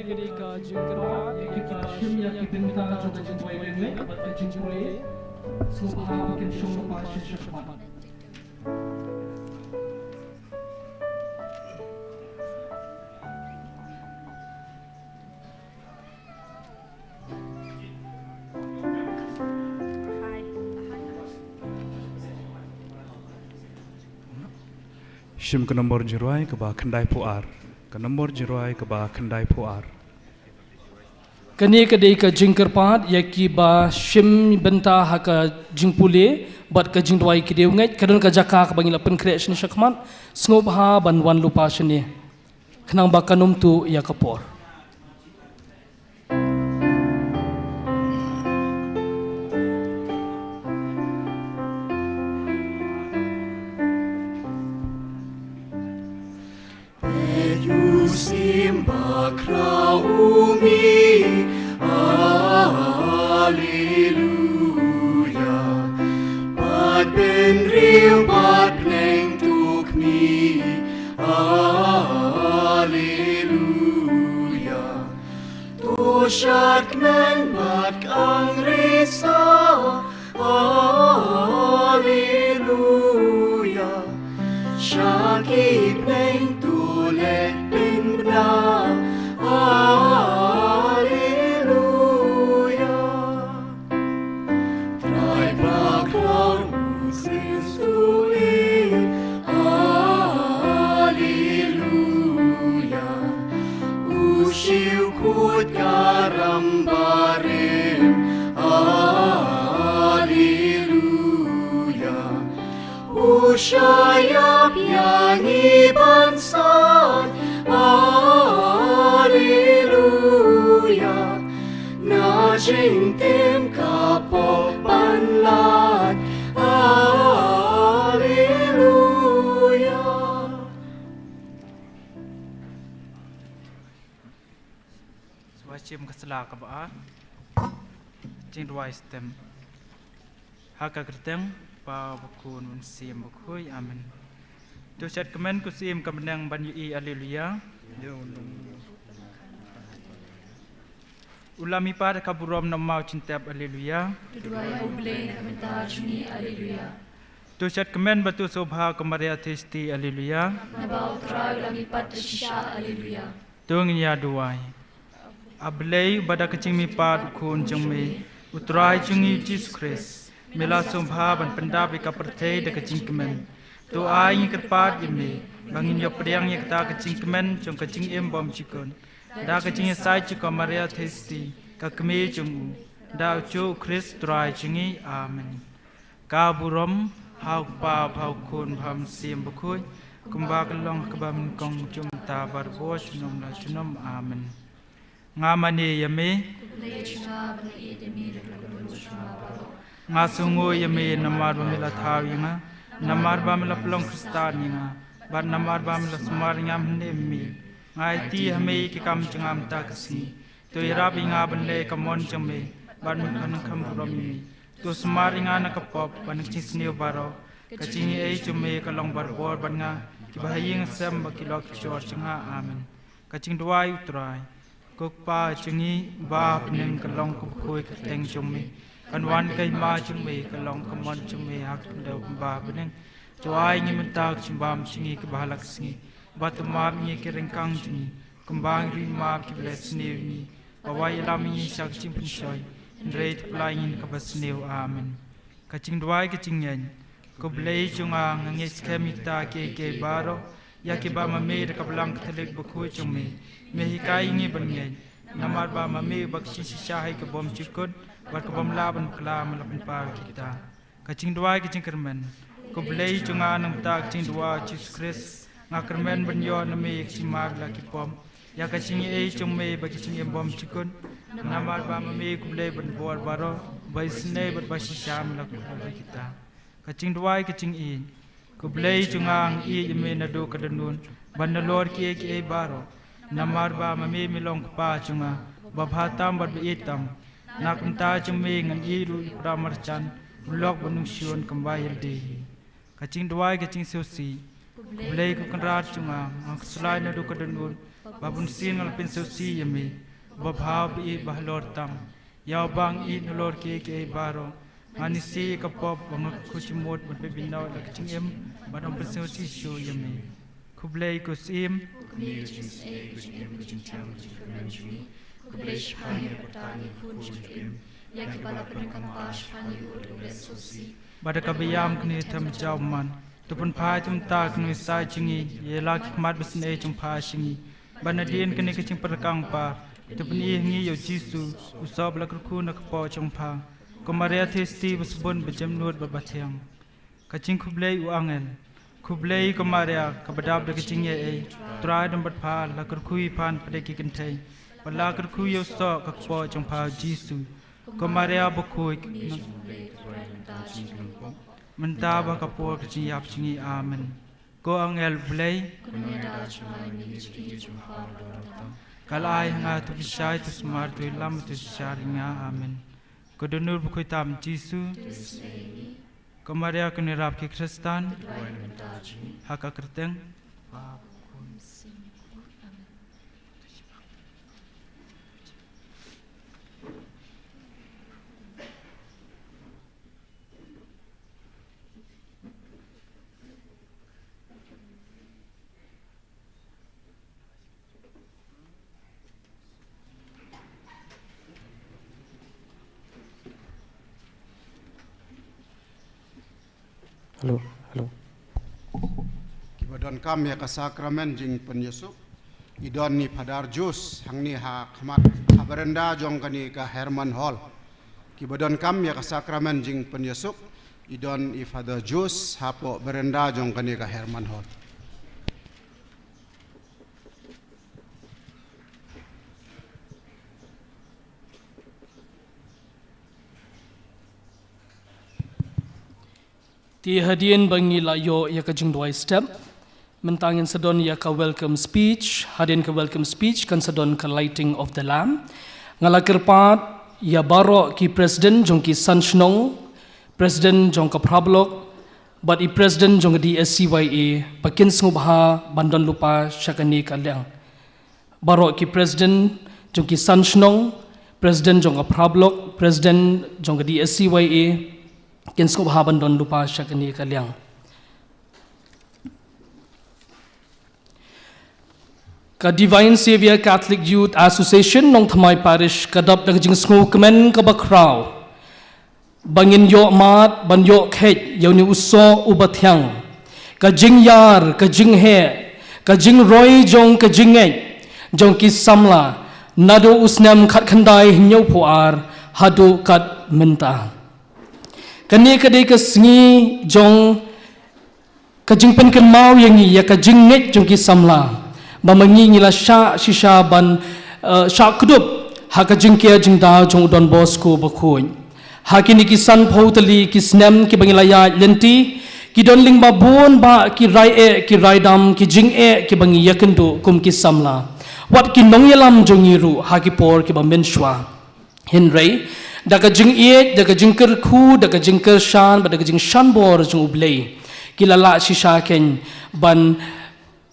gede ka jingkra kita shimya ki pinta jong jing boy lengwe bat jing boy so ha kin shong pa shi shakmat Shim ke nombor jeruai ke bah kendai puar. Ke nombor jeruai ke bah kendai puar. Kani kedai ke jingker pahat yaki ba shim benta haka jingpule bat ke jingdwai kideu ngai kadon ka jaka ka bangila pen creation shakman sngop ha ban wan lupa shne khnang ba kanum tu ya kapor Simba kraumi, Alleluia. Bad ben real, bad bleng tuk me, Alleluia. To shark men bad kang resa, Alleluia. Shaki bleng tu let Alleluia. Try back round since to it. Alleluia. Ushil kut karambarim. Alleluia. Ushayap yang ibansan. Alleluia. Na jing tim kapok panlat. Alleluia. Swachim kasla kabaa. Jing dua stem. Haka kerteng pa bakun munsim bakhui amin. Tu chat kemen kusim kemenang banyu Alleluia. Ulami pada kaburom namau cintab Alleluia. Kedua yang boleh minta cumi Alleluia. Tu chat kemen batu sobha kemaria testi Alleluia. Nabau trai ulami pada shisha Alleluia. Tu ngiya duai. Ablay pada kecing mi pad kun jengmi. Utrai jungi Jesus Christ. Mila sobha ban pendap ika pertei de kecing kemen. Tu ai ngi kerpat imi. Bangin yo priang ye kata kecing kemen jong kecing em bom cikon. Da kecing sai cikon Maria testi ka kemi jong da chu Christ trai jungi amen. Ka burom hau pa hau kun pham sim bukhui kumba kalong kabam kong jum ta bar bo chunom la chunom amen. Ngamani yame nga sungu yame namar bamila thawinga namar bamila plong kristan nga bar namar bamila sumar ngam nemi ngai ti hame ki kam changam ta kasi to irabi nga banle kamon chame bar mun kan kham romi to sumar nga nakapop ban chisniu baro kachingi ei chume kalong bar bor ban nga ki bahaying sam bakilok chor changa amen kaching duai utrai kokpa chingi ba pning kalong ku khoi teng chume kanwan kai ma chume kalong kamon chume hak do ba pning tuai ngi mentak chumbam chingi ke bahalak singi batumam ngi kerengkang chingi kembang ri ma ki blesniu ni bawai lam ngi sak chimpun shoy reit plain ka basniu amen kaching duai kaching yen ko blei chunga ngi skemita ke baro yaki ba mame de kablang katelek bakhuid chume mehi kai ngi bangye namar ba mame bakshi shisha hai ke bom chikun war ke bom laban klam lapan par kita kaching duai kaching kermen ko blei chunga nang ta kaching dua Jesus Christ nga kermen banyo name chimar la ki pom ya kaching ei chume ba kaching bom chikun namar ba mame ko blei ban bor baro bai sne bat ba shisha la kita kaching duai kaching in ko blei chungang I yeme na do kadanun ban lor ki baro namar ba mame milong pa chunga ba phatam bat itam nakunta chume ngan I ru pramarchan blok banung shion kambai de kaching duai kaching sosi Kublai ku kenrat cunga, ang sulai na du kadunun, babun sin ngal pinsusi yami, babhav i bahlor tam, yaw bang i nulor ke baro, anisi kapop bang kuchimot berbinaw lak cingem, badang pinsusi shu yami. Kublai ku sim, Kublai jing se kuching em kuching cham kuching kermenjumi. Kublai shpani bertani kun kuching yang kepala penengkan pas shpani ud kublai sosi. badakabayam kni tham jauman. Tupun pha chum ta kni sai chingi, ye la khmat besne chum pha shingi. Banadien kni kaching perkang pa. Tupun i ngi yo jisu, usab la kurku nak po chum pha. Komaria thisti besbun bejamnud babathiang. Kaching kublai u angel. Kublai komaria kabadab de kaching ye trai dam bat pha la kurkui phan pade ki kentai. Bala kurku yo so kakpo chum pha jisu. Komaria Bakhuid Menta bakapur kecing yap cingi amen. Ko angel blay kalai nga tu bisai tu smar tu lam tu sharinga amen. Ko donur Bakhuid tam Jisu. Komaria kunirap ki Kristan haka kerteng. Halo. Kibadon kam ya ka sakramen jing penyesuk. Idon ni padar jus hang ni ha khmat haberenda jong kani ka Herman Hall. Kibadon kam ya ka sakramen jing penyesuk. Idon I father jus hapo berenda jong kani ka Herman Hall. Ti hadian bangi layo ya ka jing dua step. Mentangin sedon ya ka welcome speech, hadian ka welcome speech kan sedon ka lighting of the lamp. Ngalakir pat ya baro ki presiden jong ki sanshnong, presiden jong ka prablok, but I presiden jong di SCYA pakin ngubha bandon lupa syakani kalyang. Baro ki presiden jong ki sanshnong, presiden jong ka prablok, presiden jong di SCYA kin ngubha bandon lupa syakani kalyang. Ka Divine Saviour Catholic Youth Association Nongthymmai Parish kadap dak jing sngu kemen ka bakraw bangin yo mat ban yo khet yo ni uso ubathyang ka jing yar ka jing he ka jing roi jong ka jing ngai jong ki samla nado usnam khat khandai nyau puar hadu kat menta kani kadai ka sngi jong ka jing pen kan mau yangi ya ka jing ngai jong ki samla bamangi ngila sha shisha ban sha kudup haka jingkia jingda jong Don Bosco Bakhuid hakini kisan photali kisnem ki bangila ya lenti ki don ling ba bon ba ki rai dam ki jing ki bangi yakendu kum ki samla wat ki nong yalam jongiru haki por ki bamben shwa henry daga jing daga jingker khu daga jingker shan ba daga jing shan bor jong ublei ki lala shisha ken ban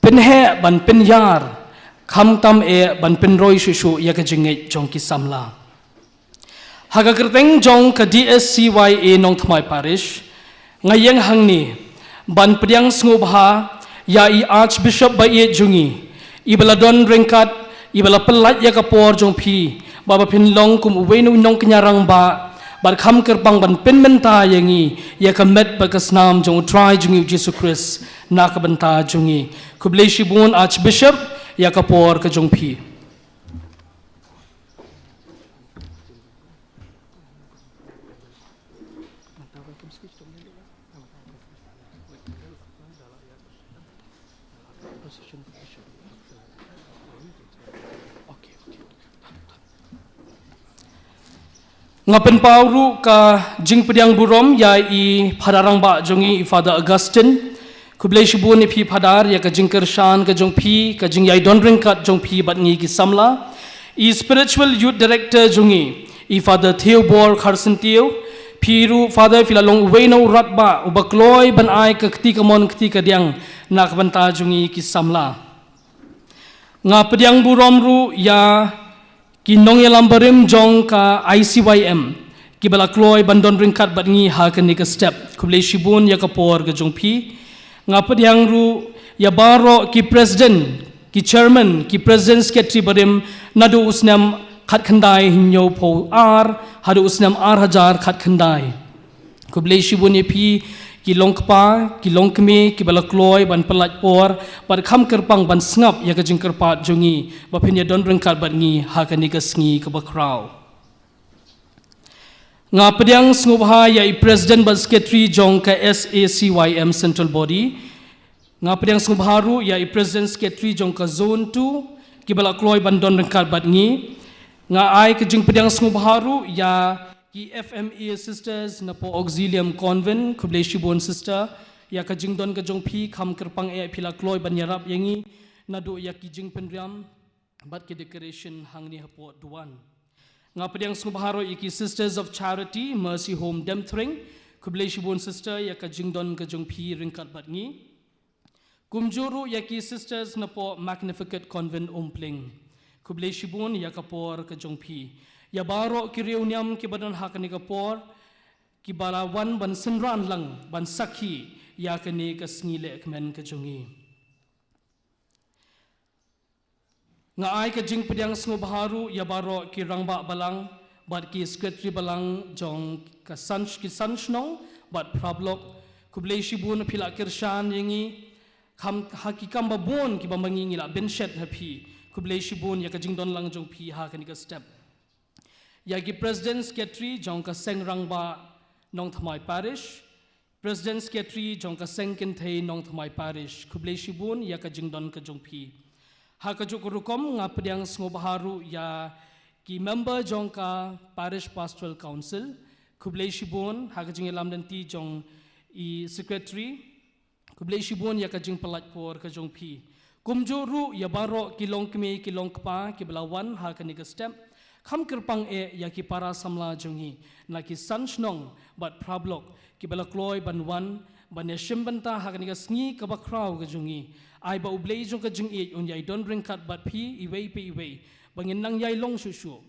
pen he ban pen yar kham tam ban pen roi shu ya ka jingai jong ki samla haga kerteng jong ka DSCYA Nongthymmai Parish ngayang hangni ban priang snubha ya I Archbishop ba ye jungi ibala don rengkat ibala pelat ya ka por jong phi baba pin long kum wenu nong knyarang ba bar kham kerpang ban pen menta yangi ya ka met ba kasnam jong try jungi Jesus Christ na ka banta jungi kublai shibun Archbishop ya ka por ka jong phi ngapen pauru ka jing pediang burom ya I padarang ba jongi I Father Augustine kublai shibun I phi padar ya ka jingker shan ka jong phi ka jing yai don ringkat jong phi bat ngi ki samla I spiritual youth director jongi I Father Theobor Kharsen Teo Piru Father filalong weno ratba ubakloi ban ai ka ketika mon ketika diang nak banta jungi kisamla. Nga pediang buromru ya kinong yalambarim jong ka ICYM kibala kloi bandon ringkat bat ngi ha ka ni ka step kuble shibun ya kapor ga jong pi nga pediang ru ya baro ki president ki chairman ki president secretary barim nadu usnam khat khandai hinyo pho ar hadu usnam ar hajar khat khandai kuble shibun ye pi ki longkpa ki longkme ki bala kloi ban pelat por par kham kerpang ban snap ya ka jing kerpat jongi ba phinya don rengkat bat ngi ha ka ni ka sngi ka ba kraw nga pediang snubha ya i president ban secretary jong ka SACYM central body nga pediang snubha ru ya i president secretary jong ka zone 2 ki bala kloi ban don rengkat bat ngi nga ai ka jing pediang snubha ru ya ki FMA sisters na po auxilium convent kuble shibon sister ya ka jingdon ka jong phi kham kerpang e phila kloi ban yarap yangi na do ya ki jing penriam bat ki decoration hangni hapo duan nga pediang subharo iki sisters of charity mercy home demthring kuble shibon sister ya ka jingdon ka jong phi ringkat bat ngi kumjuru ya ki sisters na po magnificent convent umpling kuble shibon ya ka por ka jong phi ya baro ki reuniam ki badan hakani ka por ki balawan ban senran lang ban sakhi ya kani ka snile kmen ka jongi nga ai ka jing pediang sngo baharu ya baro ki rangba balang bat ki secretary balang jong ka sanchnong bat prablok kuble shibun phila kirshan yangi kham hakikam babon ki bamangi ngila benshet happy kuble shibun ya ka jing don lang jong phi ha kani ka step Yagi President Secretary Jong ka Seng Rangba Nongthymmai Parish, President Secretary Jong ka Seng Kintay Nongthymmai Parish, kuble shibun ya ka jingdon ka jongpi. Ha ka jukurukom nga pediang sngobaharu ya ki member Jong ka Parish Pastoral Council, kuble shibun ha ka jingilam nanti Jong i Secretary, kuble shibun ya ka jing pelat por ka jongpi. Kumjuru ya baro kilong kme kilong kpa ki belawan ha ka ni ka step. Kham kerpang e ya ki para samla jongi na ki sanchnong bat prablok ki bela kloi banwan ban yashim banta hakani ka sngi ka bakraw ka jongi ai ba ublei jong ka jing e on yai don ring kat bat phi iwei pe iwei bangin nang yai long shushu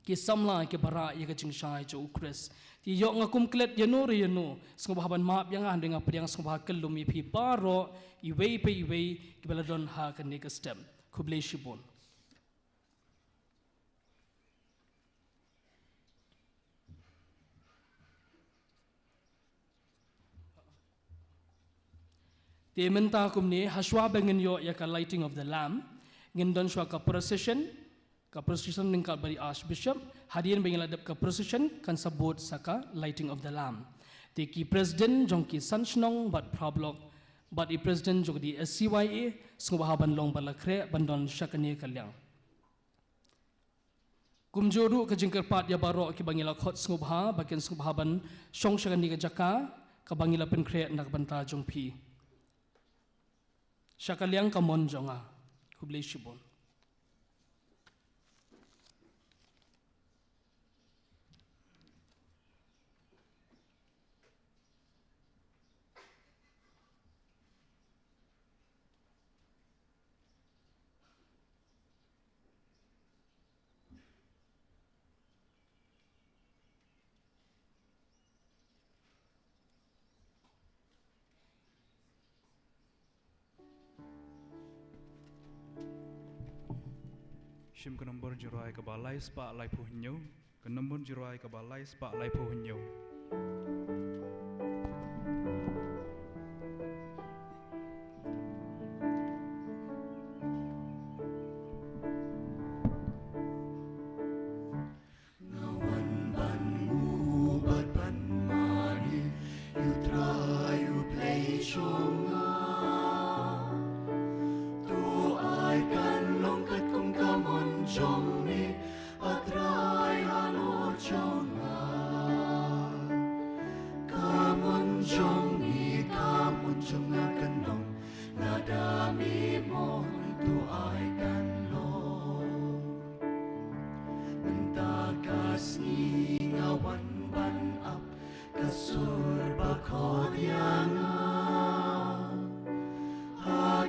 ki samla ki bara ya ka jing shai cho ukres ti yo nga kumklet yano re yano sngobaban map yang ande nga pediang sngoba kelum i phi baro iwei pe iwei ki bela don hakani ka stem kuble shibon Te menta kumni haswa bengen yo ya ka lighting of the lamp ngendon shwa ka procession ningka bari archbishop hadian bengen ladap ka procession kan sabot saka lighting of the lamp te ki president jongki sanchnong bat prablok bat i president jogdi SCYA sngbahaban long balakre bandon shakani kalyang kumjoru ka jingkerpat ya baro ki bangila khot sngobha bakin sngbahaban shong shakani ka jaka ka bangila penkre nak banta jongpi Shakaliang kamon jonga kuble shibon Shim ke nombor jirai ke balai spa lai puhnyo, ke nombor jirai ke balai spa lai puhnyo.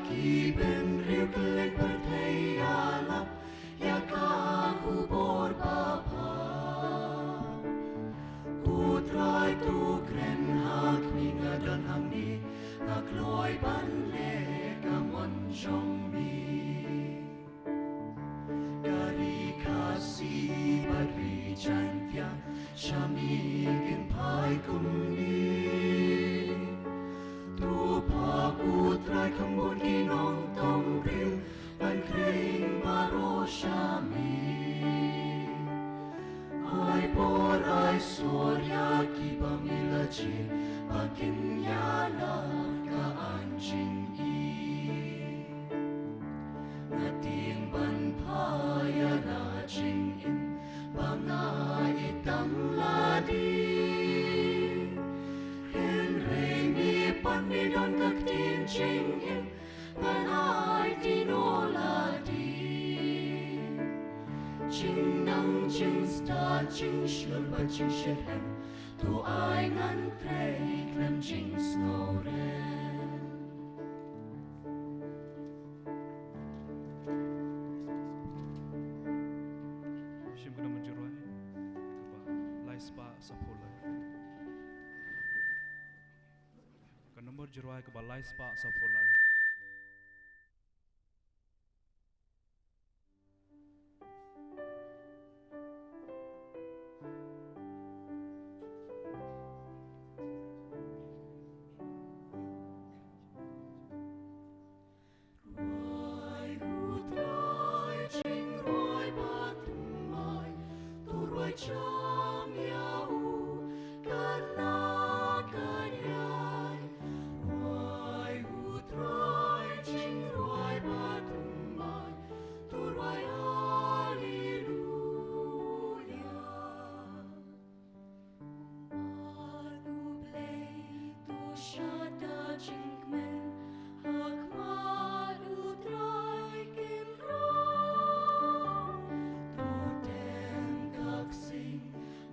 ki ben riu keleng perthaya lap ya ka ku bor papa ku trai tu kren hak minga dan hang ni ngak loi ban le ka mon jong mi dari kasih beri cantia Shami kin pai kum ni tu pa ku trai kambun ki nong tong riu ban kring baro shami ai por ai surya ki pamila chin pakin yana ka anjing i ngating ban paya na jing in Banga itang ladi Hin rei mi pan mi don kak tin ching im Ban ai tino ladi Ching nang ching sta ching shlul ba ching shir hem Tu ai ngan prei klem ching snow ren Shim kena menjeruai keba lai spa sapula. Ke nombor jeruai keba lai spa sapula. Cham yau karna kanyai Roi utrai ching roi batumai Tu roi hallelujah Manu play tu shada jingmen Hak manu trai kin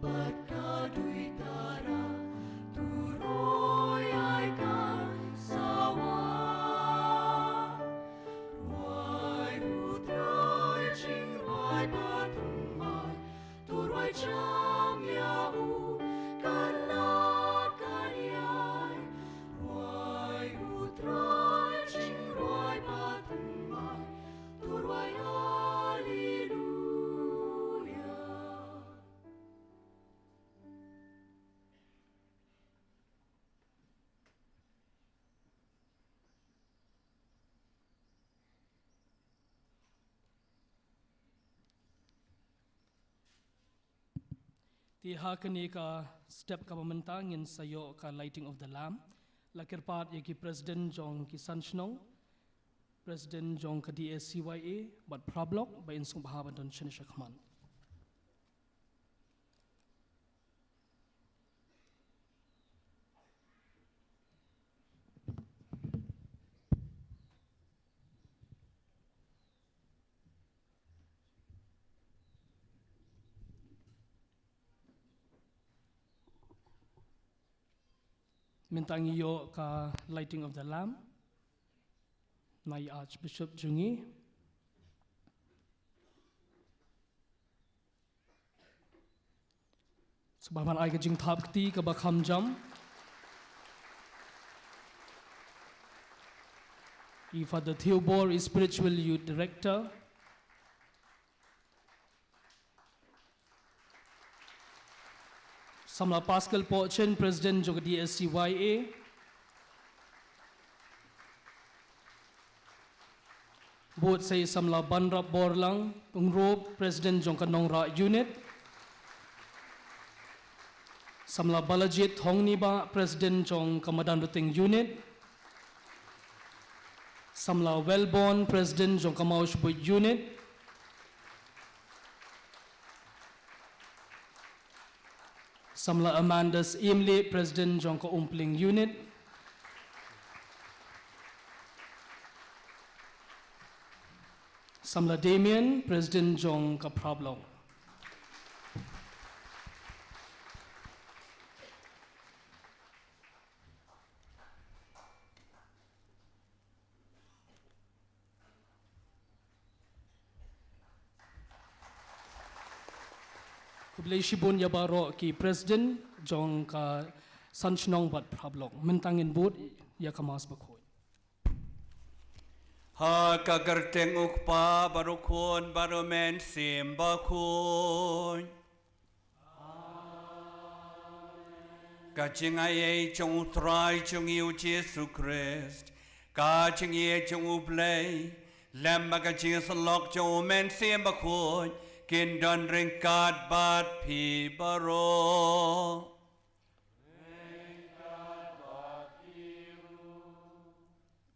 But kadui tara turoi ai kan sawa Roi utrai ching roi patumai turoi cham yau kana kanyai Roi utrai ching roi patumai turoi hallelujah Ti hakani ka step ka pamentangin sayo ka lighting of the lamp. Lakir part yaki President Jong ki sanchnong. President Jong ka DSCYA but problem by insung bahaban don shenishakman. Mintang iyo ka lighting of the lamp. Nai Archbishop Jungi. Sebahaman ay ka jing thap kti ka bakham jam. Father Theobor is Spiritual Youth Director. Samla Pascal Pochen, President Jog DSCYA. Both say Samla Banrap Borlang, Pungrob, President Jong Kanongra Unit. Samla Balajit Hongniba, President Jong Kamadan Ruting Unit. Samla Wellborn, President Jong Kamaushbu Unit. Samla Amandas Imli, President Jong Umpling Unit. Samla Damien, President Jong Kaprablo. Kublai Shibun ya baro ki President Jong ka Sanchnong bat prablok mentangin bot ya kamas Bakhuid. Ha kagerteng ukpa barukun barumen sim Bakhuid. Kaching ai chung trai chung yêu Jesus Christ. Kaching ye chung ublay. Lemba kaching salok chung men sim Bakhuid. Kin don ring kat bat pi baro.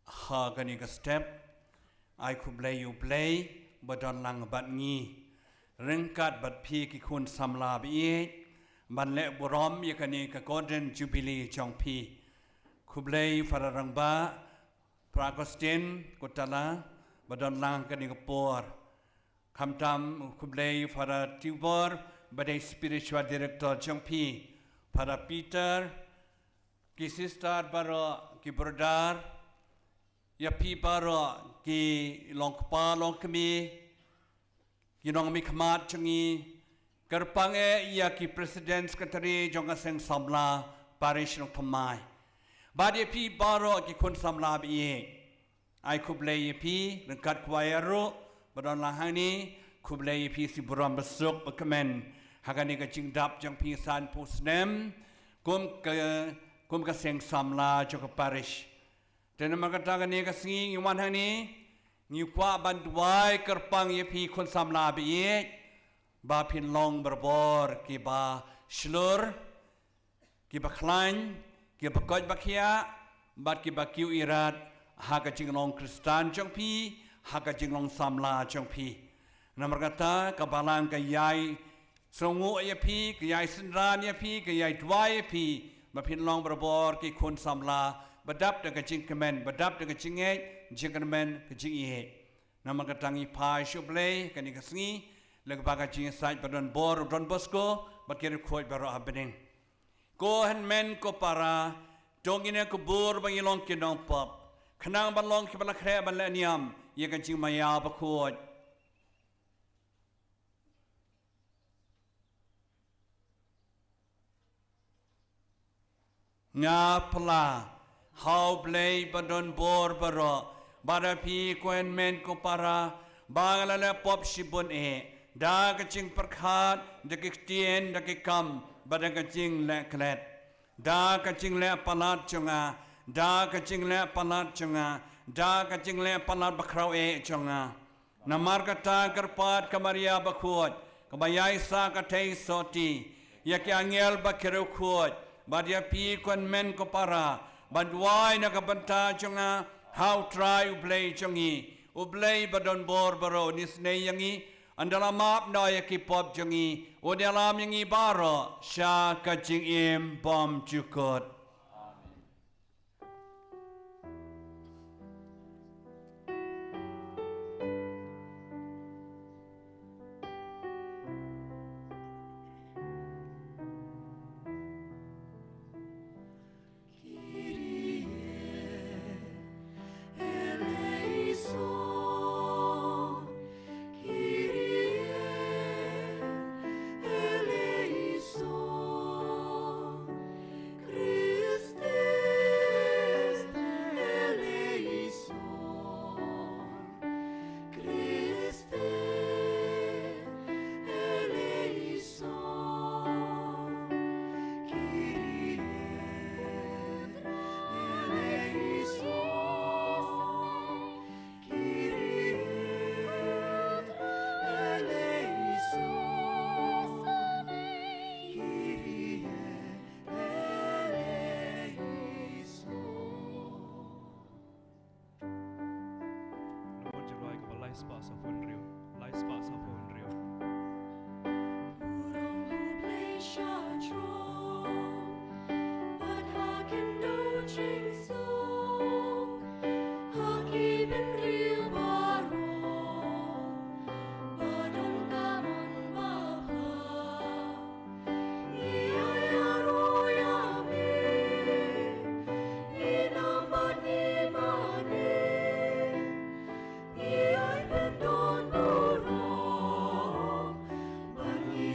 Ha kani ka step. I could play you play, but on lang bat ni. Ringkat bat pi ki kun samla bi ban le borom yakani ka golden jubilee chong pi. Kublay fararang ba, Prakostin kutala, but on lang kani ka por. Kamtam kublay fara tubor, but a spiritual director chong pi. Para Peter, ki sister baro ki brother. Ya pi baro ki longpa longkami ki nongmi khamat changi karpang ya ki president secretary jonga seng samla parish Nongthymmai badi pi baro ki kun samla bi ai kublai pi dekat kwayaro badon lahani kublai pi si buram besuk bakamen hagani ka jingdap jang pi san pusnem kum ka seng samla joka parish. Dan makatakan ni kasing iwan hani ni kwa bantuai kerpang ye pi kon samla bi ba pin long berbor ki ba shlur ki ba khlain ki ba koj bakhia bat ki ba kiu irat ha ka jinglong Kristan jong pi ha ka jinglong samla jong pi namarkata ka balang ka yai songu ye pi ka yai sendran ye pi ka yai dwai ye pi ba pin long berbor ki kon samla badap dengan jing kemen, badap dengan jing jing kemen ke jing ihe. Nama katangi pai shublay kani kasengi, leg baga jing side badon bor don bosco, bakir koi baro abening. Ko hen men ko para, dongine ko bur bangi long kinong pop, kenang balong kibala kre baleniam, ye kan jing maya Bakhuid. Ngapla. How play badon bor baro barapi kuen men ko para bangalala pop shibun da kaching perkhat da kitien da kam badang kaching le klet da kaching le palat chunga da kaching le palat chunga da kaching le palat bakrau chunga namar kata karpat kamaria Bakhuid kabayai sa katei soti yak angel bakiru khut badia pi kuen men ko para banduai na kabanta chunga how try ublay chungi ublay badon bor baro nisnei yangi andala map na yakipop chungi odalam yangi baro sha kaching im bom chukot.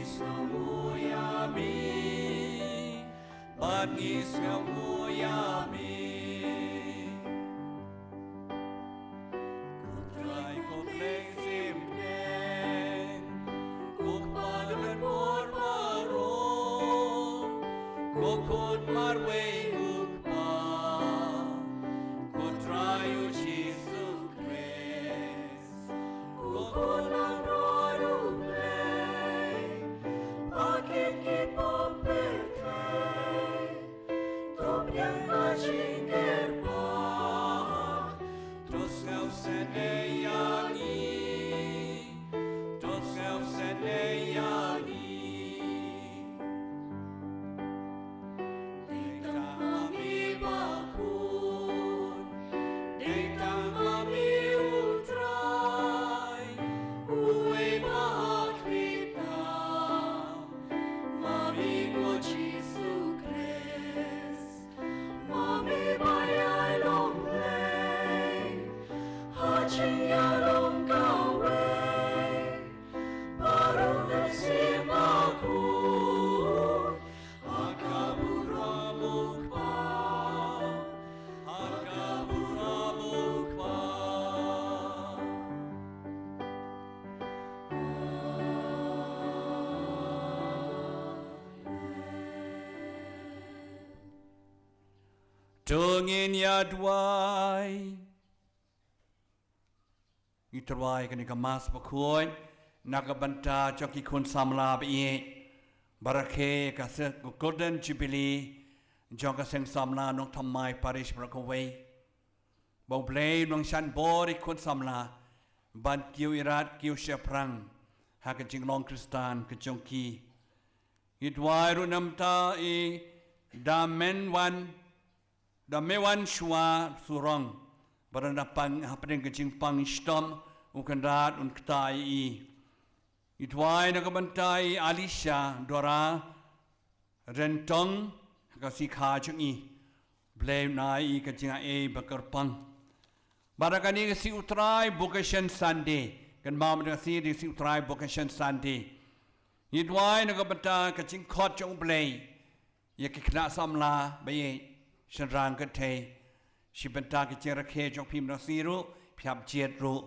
Samur isngamu yami Kutrai komplek simpleng Kukpadan por paro Kukut marway ukpa Kutrai ujisu kres Kukut nangro ruplay Pakit kipoperte Top yang majingker pa Terus kau seneyangi Terus kau seneyangi Ditang mami bakun Ditang mami utrai Uwe bahakrita Mami ko Jisu Kres Mami bayai long lay Haching ya long gawe Baru nasi makun Akabura mukpa Akabura mukpa Tungin ya duai Iterwai kani kamas Bakhuid Nakabanta joki kun samla bi Barakhe kasih Golden Jubilee Jong kaseng samla Nongthymmai Parish Bakhuid Bau blay nong shan bori kun samla Ban kiu irat kiu syaprang Haka jing long kristan ke jongki Itwai ru namta I Damen wan shua surong Baranda pang hapeng ke jing pang stom Ukanrat unktai I Itwai nakabantai Alisha Dora Rentong Kasi kha chungi Blame nai ka jinga e bakarpang Barakani kasi utrai vocation Sunday Kan mam kasi di si utrai vocation Sunday Itwai nakabanta ka jing khot chong blay Ya kikna samla baye Shanrang ka te Shibanta ka Jing Rakhe Jong pim nasiru Pyap jet ru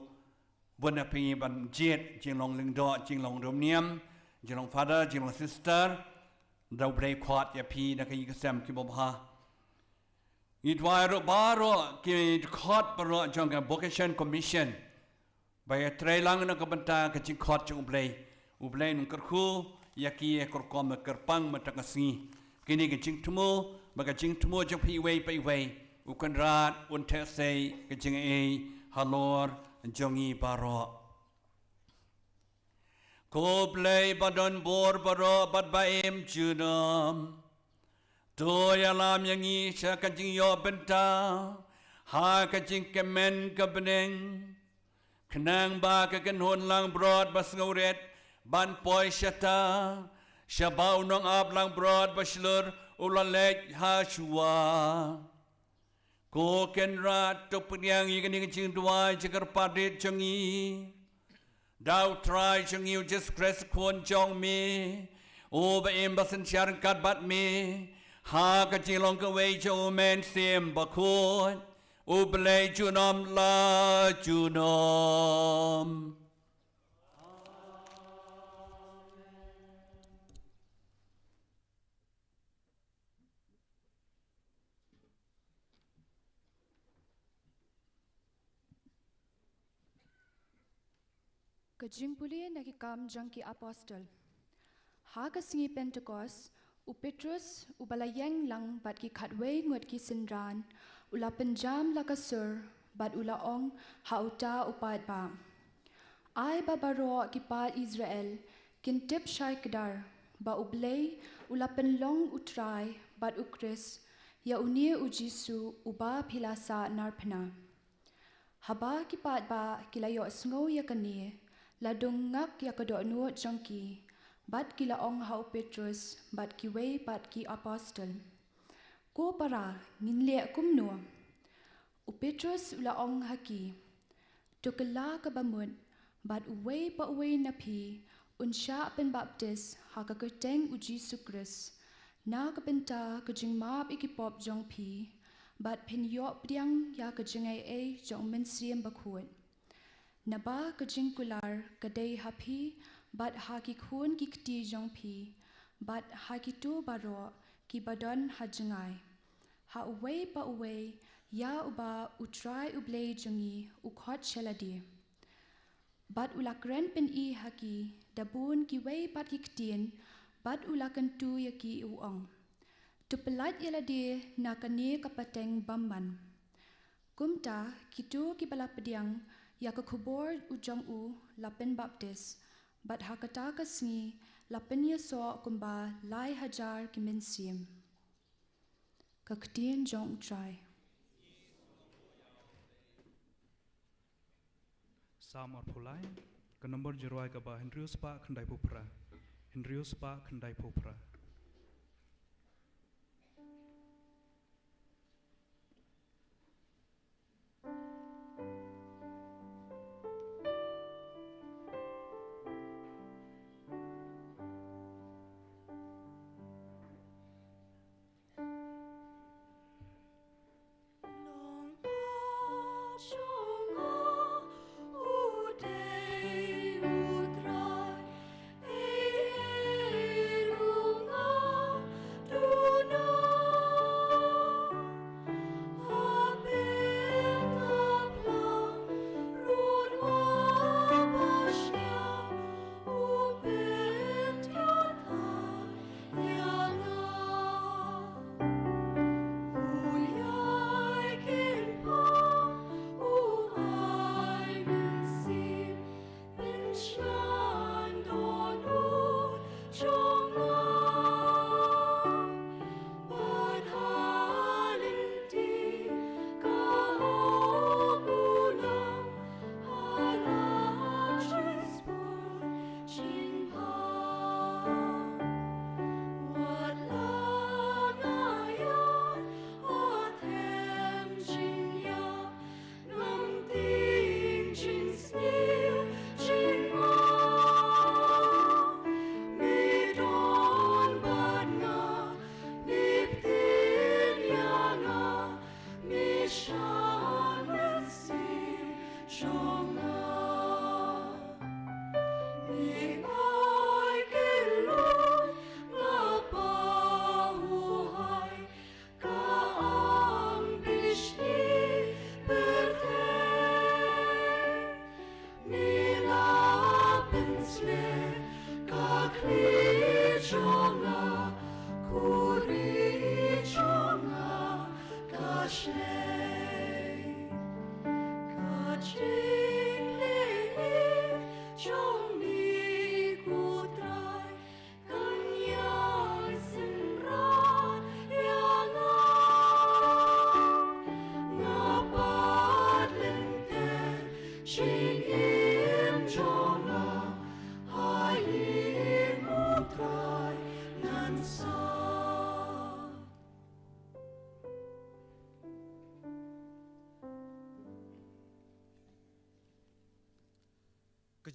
Bunda pingi ban jet Jing long ling do Jing long rom niam Jing long father Jing long sister Dau brave kwat ya pi na kayi kasem ki bobha Itwai ro baro ki khot baro jong ka vocation commission Baya tray lang na kabanta ka jing khot jong ublay nung kerku ya ki e korkom kerpang matakasi Kini ka jing tumo Maka jing tumo jong pi wei Ukan rat unte say ka jing e halor jongi baro Ko play badon bor baro bad baem junam To yalam yang isha kajing yo benta Ha kajing kemen kebeneng Kenang ba kekenhon lang broad bas ngauret Ban poi syata Syabau nong ab lang broad baslur Ulalek ha shua Ko ken rat to penyang ikan kajing dua Jekar padit jongi Dau try chung you just crest kwon jong me O ba em basan syar kat bat me Ha ka jilong ka wei jo men sim Bakhuid O belay junom la junom Ka Jubilee nagi kam jangki apostle. Ha ka singi Pentecost, u Petrus u balayang lang bat ki khatway ngot ki sindran, ula penjam la kasur, bat ula ong hauta upad ba. Ai babaro ki pat Israel, kintip syai kedar, ba ublay ula penlong utrai, bat ukris, ya unia ujisu uba pilasa narpana. Haba ki pat ba kilayo sngo ya kani, ladung ngak ya kedok nuot jangki, bat kila ong hau Petrus, bat ki wei bat ki apostle. Ko para nginle kumno. U Petrus ula ong haki. Tukela ka bamut, bat uwei pa uwei napi, unsya pen baptis ha ka kerteng u Jesu Kris. Na kapenta kajing map ikipop jong pi, but pen yok priang ya kajing ay jong mensiem Bakhuid. Naba kajing kular kadai hapi, but haki kun ki kti jong pi, but haki tu baro ki badon hajengai. Ha uway pa uway, ya uba utrai ublay jongi ukhot sheladi. But ulakren pen I haki, dabun ki way pat ki ktien, but ulakan tu yaki uong. Tupelat yeladi nakani kapateng bamban. Kumta kitu ki balapediang ya ke kubur ujong u lapen baptis, but hakata kasngi lapen yeso kumba lai hajar ki mensim. Kaktien jong utrai. Sam or Pulai, ke nombor jeruai ke bah Hendrius Pak Kendai Pupra. Hendrius Pak Kendai Pupra.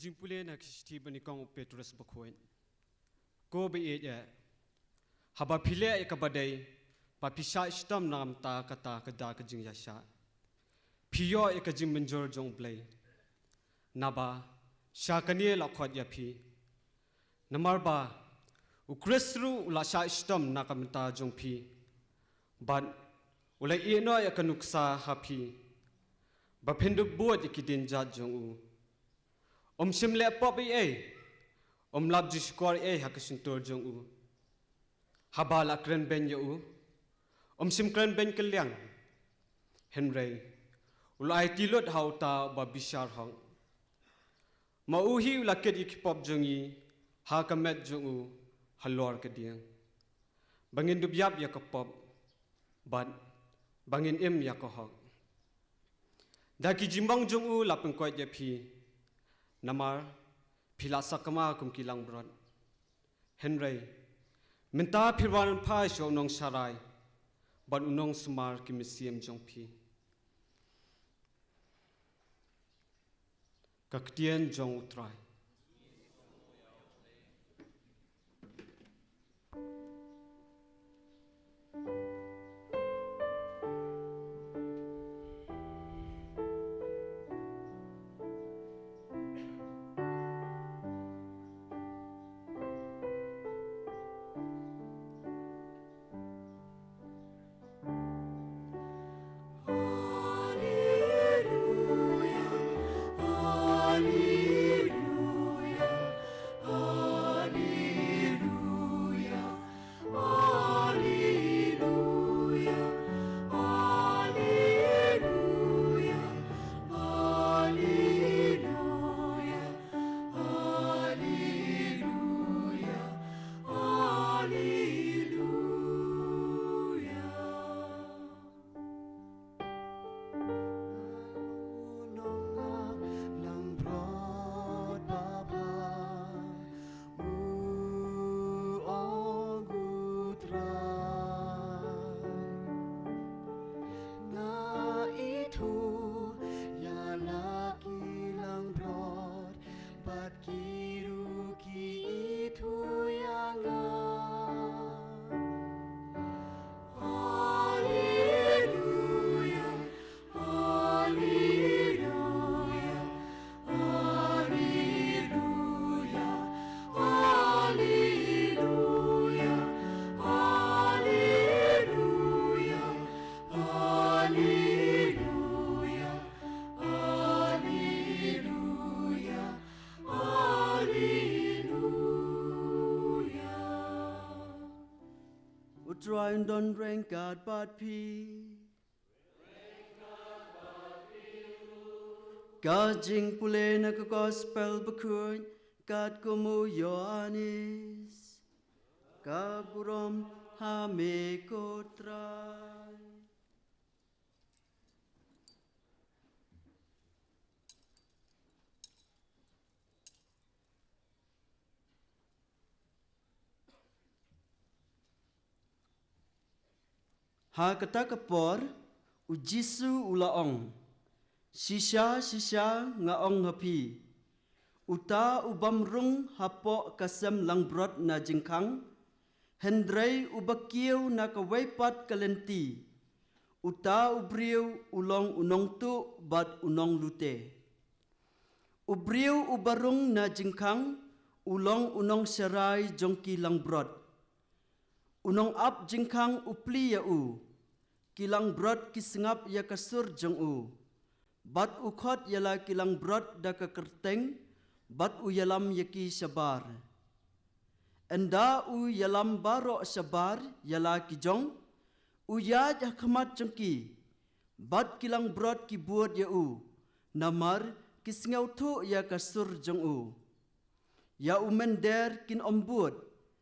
Jubilee na kishti banikong Petrus Bakhuid. Ko be ya. Haba pile ekabadai pa pisha istam nam ta kata kada kajing yasha. Piyo ekajing menjor jong blay. Naba syakani lakhot ya pi. Namarba ukresru ulasha istam nakamta jong pi. But ulai ino yakanuksa hapi. Bapenduk buat ikidin jat jong u. Simle pop lab jiskor hakasuntur jong u. Habala kren ben yo u. Sim kren ben kelyang. Henry. Ulai tilot hauta babishar hang. Mauhi ulaket ikipop jongi hakamet jong u halor kediang. Bangin dubyab yakapop. But bangin yakohok. Daki jimbang jong u lapengkoit yapi. Namar pilasa kama kum kilang brod. Henry minta pirwan pa sho nong sarai but unong smar kimisiam jong pi. Kaktien jong utrai. try and don't rain God but P. God Jing Pule na ka gospel Bakhuid, God kumu Yohanes, Kaburom hame kotrai. Ha kata kapor, ujisu ulaong, sisya nga ong hapi, uta ubamrung hapo kasem langbrot na jingkang, hendrei ubakiu na kawaipat kalenti, uta ubriu ulong unong tu bat unong lute. Ubriu ubarung na jingkang, ulong unong serai jongki langbrot. Unong ap jingkang upli ya u, kilang brot kisengap ya kasur jong u, bat ukhot yala kilang brot da ka kerteng, bat u yalam ya ki sabar. Enda u yalam baro sabar yala ki jong, u ya jahkamat jongki, bat kilang brot ki buat ya u, namar kisengau tu ya kasur jong u. Ya u mender kin ombud,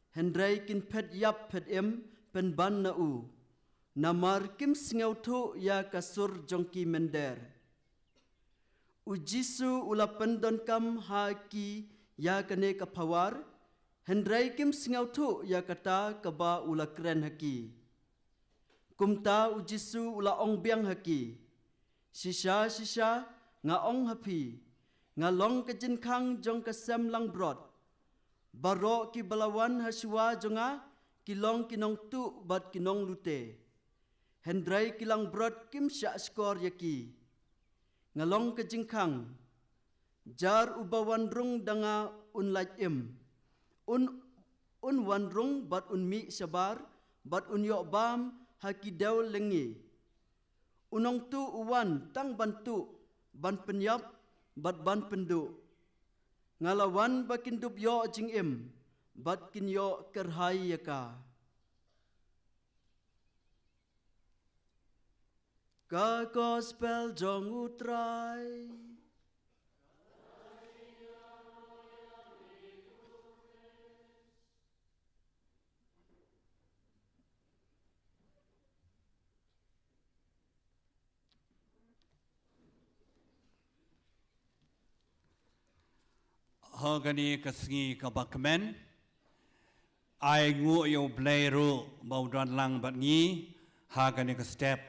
hendrai kin pet yap pet em pen ban na u. Namar kim singau tu ya kasur jongki mender. Ujisu ula pendon kam ha ki ya kane kapawar. Hendrai kim singau tu ya kata kaba ula keren haki. Kumta ujisu ula ong biang haki. Sisa nga ong hapi. Nga long kejinkang jong kasem lang brot. Baro ki balawan haswa jonga kilong kinong tu bat kinong lute. Hendrai kilang brot kim sya skor yaki. Ngalong kejingkang. Jar ubawan rung danga unlaj im. Un wan rung bat un mi sabar bat un yok bam haki daw lengi. Unong tu uwan tang bantu ban penyap bat ban pendu. Ngalawan bakin dup yo jing im, bat kin yo kerhai yaka. Ka gospel jong utrai. Hagani kasingi kabakmen, ai ngu yo blairu baudan lang bat ngi, hagani ka step.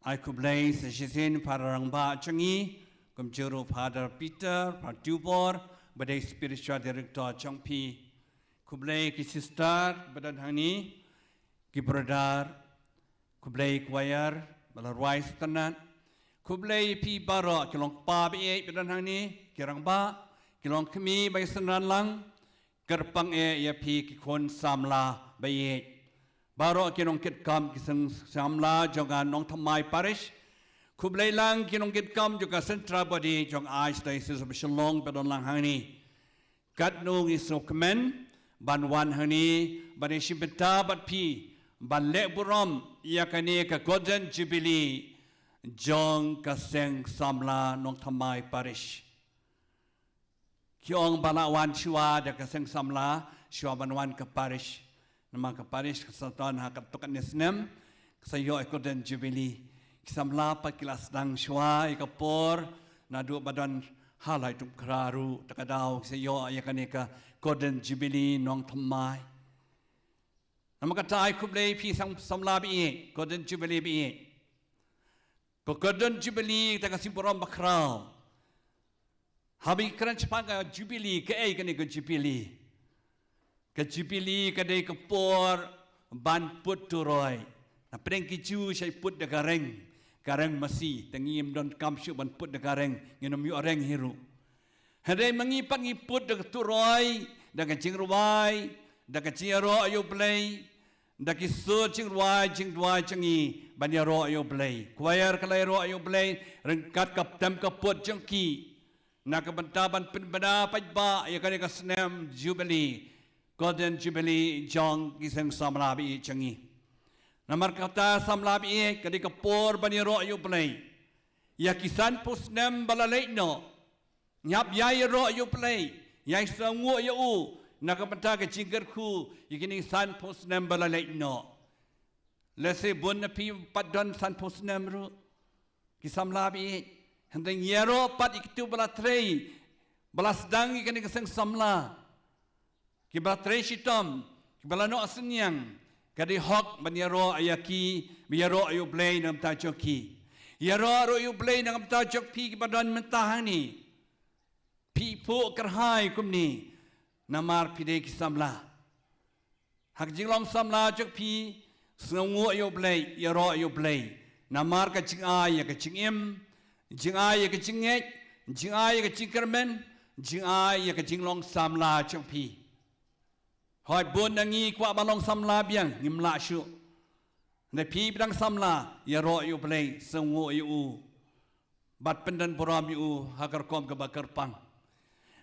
Ai ku blai sejisin parang ba changi, kum juru Father Peter, Partubor, badai spiritual director changpi, ku blai ki sister badan hani, ki brother, ku blai choir, balarwai stanat, ku blai pi baro kilong pa bi badan hani. Kirang ba, kilong kami bay senran lang, kerpang ya pi kikon samla bay. Baro kinong kitkam kisang samla jongan Nongthymmai Parish, kublay lang kinong kitkam juga sentra body jong ice diocese of Shillong pedon lang hani. Kat nung isokmen, ban wan hani, ban isibeta bat pi, ban lek burom ya kani ka Golden Jubilee Jong kaseng samla Nongthymmai Parish. Kiong balawan shua da kaseng samla shua banwan ka parish nama ka parish kesatuan hakat tukan nesnem kasayo Golden Jubilee kisamla pa kilas dang shua ikapor nadu badan halai tup kraru takadaw kasayo ayakanika Golden Jubilee Nongthymmai nama kata ai kublai pi samla bi Golden Jubilee bi ko Golden Jubilee ta kasimpuram bakrau Habi keran cepat ke Jubilee ke ni ke Jubilee. Ke Jubilee ke day ke por ban put turoi. Na pedeng kiju saya put de gareng masih tengim don kam syu ban put de gareng nginom yu areng hiru. Hadai mengipat ngiput de turoi de ke jing ruai de ke jiro ayo play de ke so jing ruai jing duai jengi ban ya ro ayo play. Choir kalai ro ayo play rengkat kap tem kaput jengki. Nak bentaban penbenda pajba ya kan ka snem Jubilee Golden Jubilee Jong Giseng Samlabi Changi. Namar kata Samlabi kadika por baniro yu play. Ya kisan pusnem balalay no. Nyap yay ro yu play. Yay sangu yu u. Nakapata ka jingger ku. Yikini san pusnem balalay no. Lese bun na pi padon san pusnem ru. Kisamlabi. Henteng yero pat ikitu balatrei. Balas dang ikani keseng samla. Kibala trei shitom. Kibala no asenyang. Kadi hok banyero ayaki. Biyero ayu blay nam ta joki. Yero ayu blay nam ta jok pi kibadan mentahani. Pi pu kerhai kumni. Namar pide kisamla. Hak jinglong samla jok pi. Sengu ayu blay. Yero ayu blay. Namar ka jing ay ka jing im. Jing ay ka jing ngek. Jing ay ka jing kermen. Jing ay ka jing long samla jok pi. Hoi bun nangi kwa balong samla biang ngimla syu. Ne pi bidang samla ya ro yu play sengu yu. Bat pendan poram yu hakar kom ke bakar pang.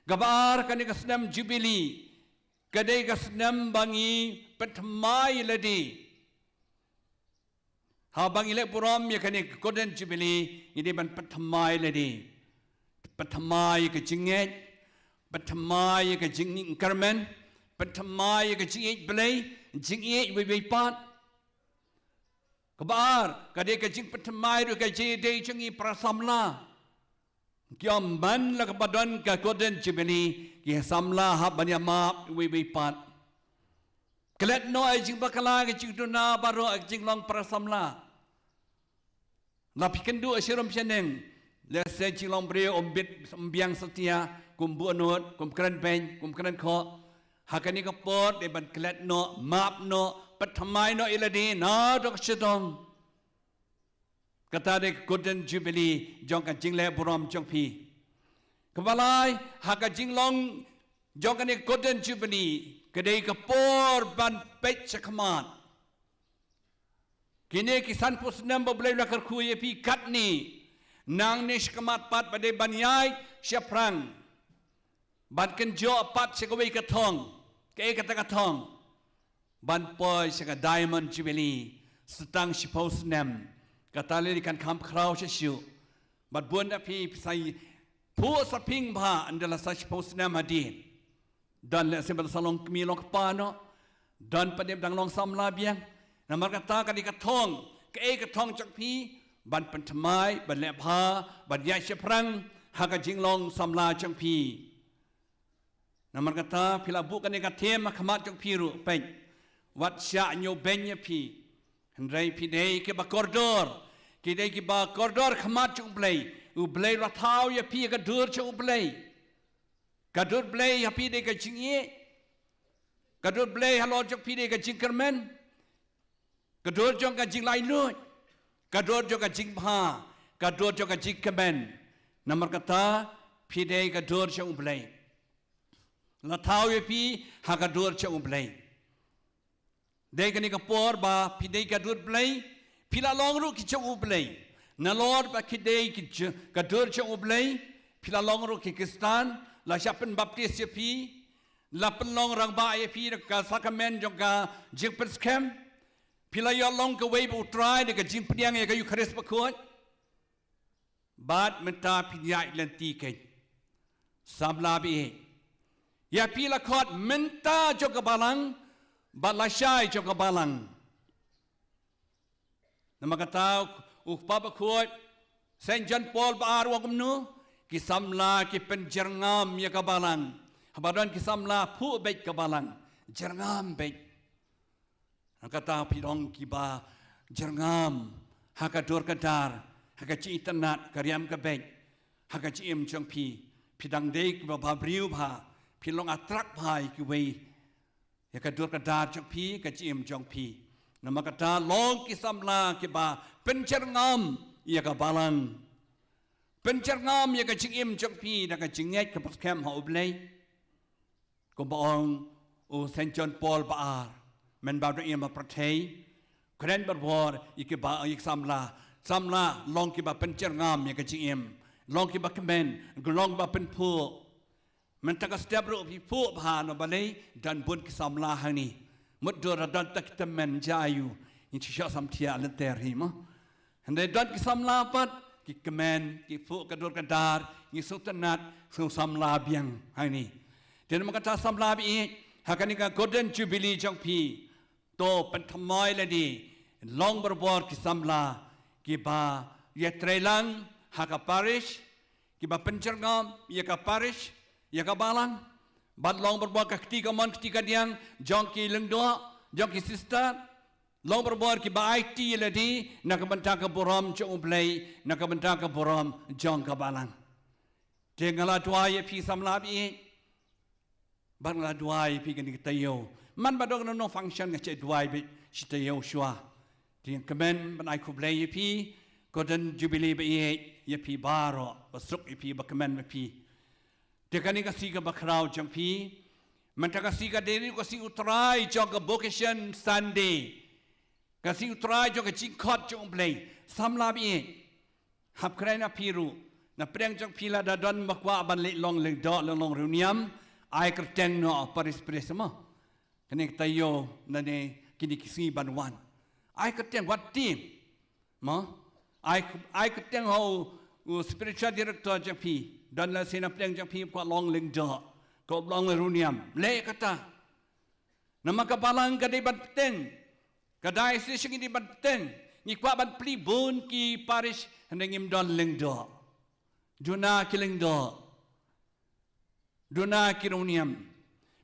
Gabar kani kasnam Jubilee. Kadai kasnam bangi petmai ladi. Ha bangi le poram ya kani Golden Jubilee ini ban petmai ladi. Petmai ke jinget. Petmai ke jinging karmen. Pentamai ke jing belai, jing we pat. Kabar, kadai ke jing pentamai ru ke jing day jengi prasamla. Kiam ban la kebadan ke Golden Jubilee, ki samla hab banya map we pat. Kelet no ai jing bakala ke jing duna baru jing long prasamla. Lapi kendu asiram seneng. Lese jing long bre ombit biang setia, kumbu anut, kum keren pen, kum keren ko. Hakani ka pot de ban klet no map no pathamai no iladi na dok chitong kata de Golden Jubilee jong ka jingle buram jong pi kabalai haka jinglong jong ka ni Golden Jubilee kadai ka por ban pech chakman kini kisan pusnam boblai la kar khuye pi kat ni nang nish kamat pat bade banyai syaprang ban kenjo pat sekawai katong kaya kata katong ban poi seka Diamond Jubilee setang shipos nem kata le kan kamp kraw shu bat bun da pi sai pu saping ba andala sa shipos nem adin dan le sembal salong mi long pa no dan padem dang long samla biang namar kata kadi katong kaya katong chak pi ban pentamai ban le pha ban ya sheprang haka jinglong samla chak pi Namar kata pila bukan ni katem makamat jok piru pen wat sya nyo benya pi hendrai pi dei ke ba koridor ki dei ki ba koridor kamat jok blai u blai rathau ya pi ka dur jok blai ka dur blai ya pi dei ka jingie ka dur blai halo jok pi dei ka jingkermen ka dur jok ka jing lai lut ka dur jok ka jing bha ka dur jok ka jingkermen namar kata pi dei ka dur jok blai La tau ye pi hakadur cha umblay. Dei kani ka por ba pi dei ka dur blay pila long ru ki cha umblay. Na Lord ba ki dei ki ka dur cha umblay pila long ru ki Kristan la siapen baptis ye pi la pen long rang ba ye pi ka sakamen jong ka jingpers kem pila yo long ka wei bu try de ka jingpiang ye ka Eucharist ba khot. Bat menta pi yai lenti ke. Samla bi Ya pila khot menta jok balang balashai jok balang namakata ukpa khot Saint John Paul ba arwa kumnu ki samla ki penjerngam ya kabalang habadan ki samla pu bet kabalang jerngam bet kata pidong ki ba jerngam hakadur kadar hakachi tanat karyam ka bet hakachi im chong pi pidang dek ba babriu ba Pilong atrak pai kiwei ya kadur kadar jok pi kacim jong pi nama kata long kisamla kiba pencerngam ya kabalang pencerngam ya kacim jok pi da kacingek ke paskem ha ublei ko baong o Saint John Paul baar men ba do ma prathei kren barwar ikiba iksamla samla long kiba pencerngam ya kacim long kiba kemen long ba penpu มันตะกัสเตบรูพิพูพานบาเลยดันบุญกิสามลาหันี่มุดโดรดันตะกิตเมนจายูอินชิชาสัมเทียลันเตอร์ฮิมะฮันเดดันกิสามลาปัดกิกเมนกิฟูกระโดดกระดาร์กิสุตนัดสุสามลาเบียงหันี่เดี๋ยวมันก็จะสามลาบีหากนี่ก็ Golden Jubilee จงพีโตเป็นทำไมเลยดีลองบรบอร์กิสามลากิบาเยตเรลังหากParishกิบาเป็นจังงามเยกParish ya kabalang bad long berbuat ketika mon ketika diang jongki lengdoa jongki sister long berbuat ki ba IT ladi nak bentang ke borom jong play nak bentang ke borom jong kabalang tengala dua ye pi samla bi bangla dua ye pi kan tayo man badok no function ke dua bi tayo shwa tiang kemen ban ai ku play ye pi Golden Jubilee bi ye pi baro basuk ye pi ba kemen pi Dekani kasih ke bakrau jampi, mentang kasih ke diri kasih utrai jog vocation Sunday, kasih utrai jog jingkot jog play, samlabi, hab kerana piru, na perang jog pila dadan makwa banlik long legdok long reuniam, ai kerteng no paris semua, kini tayo nane kini kisih banwan, ai kerteng what team, ma, ai kerteng how spiritual director jampi. Dan la sina pleng jang pi ko long ling jo ko long runiam le kata nama ka balang ka di bat ten ka dai si sing di bat ten ni kwa bat pli bun ki parish hendengim don ling do duna ki ling do duna ki runiam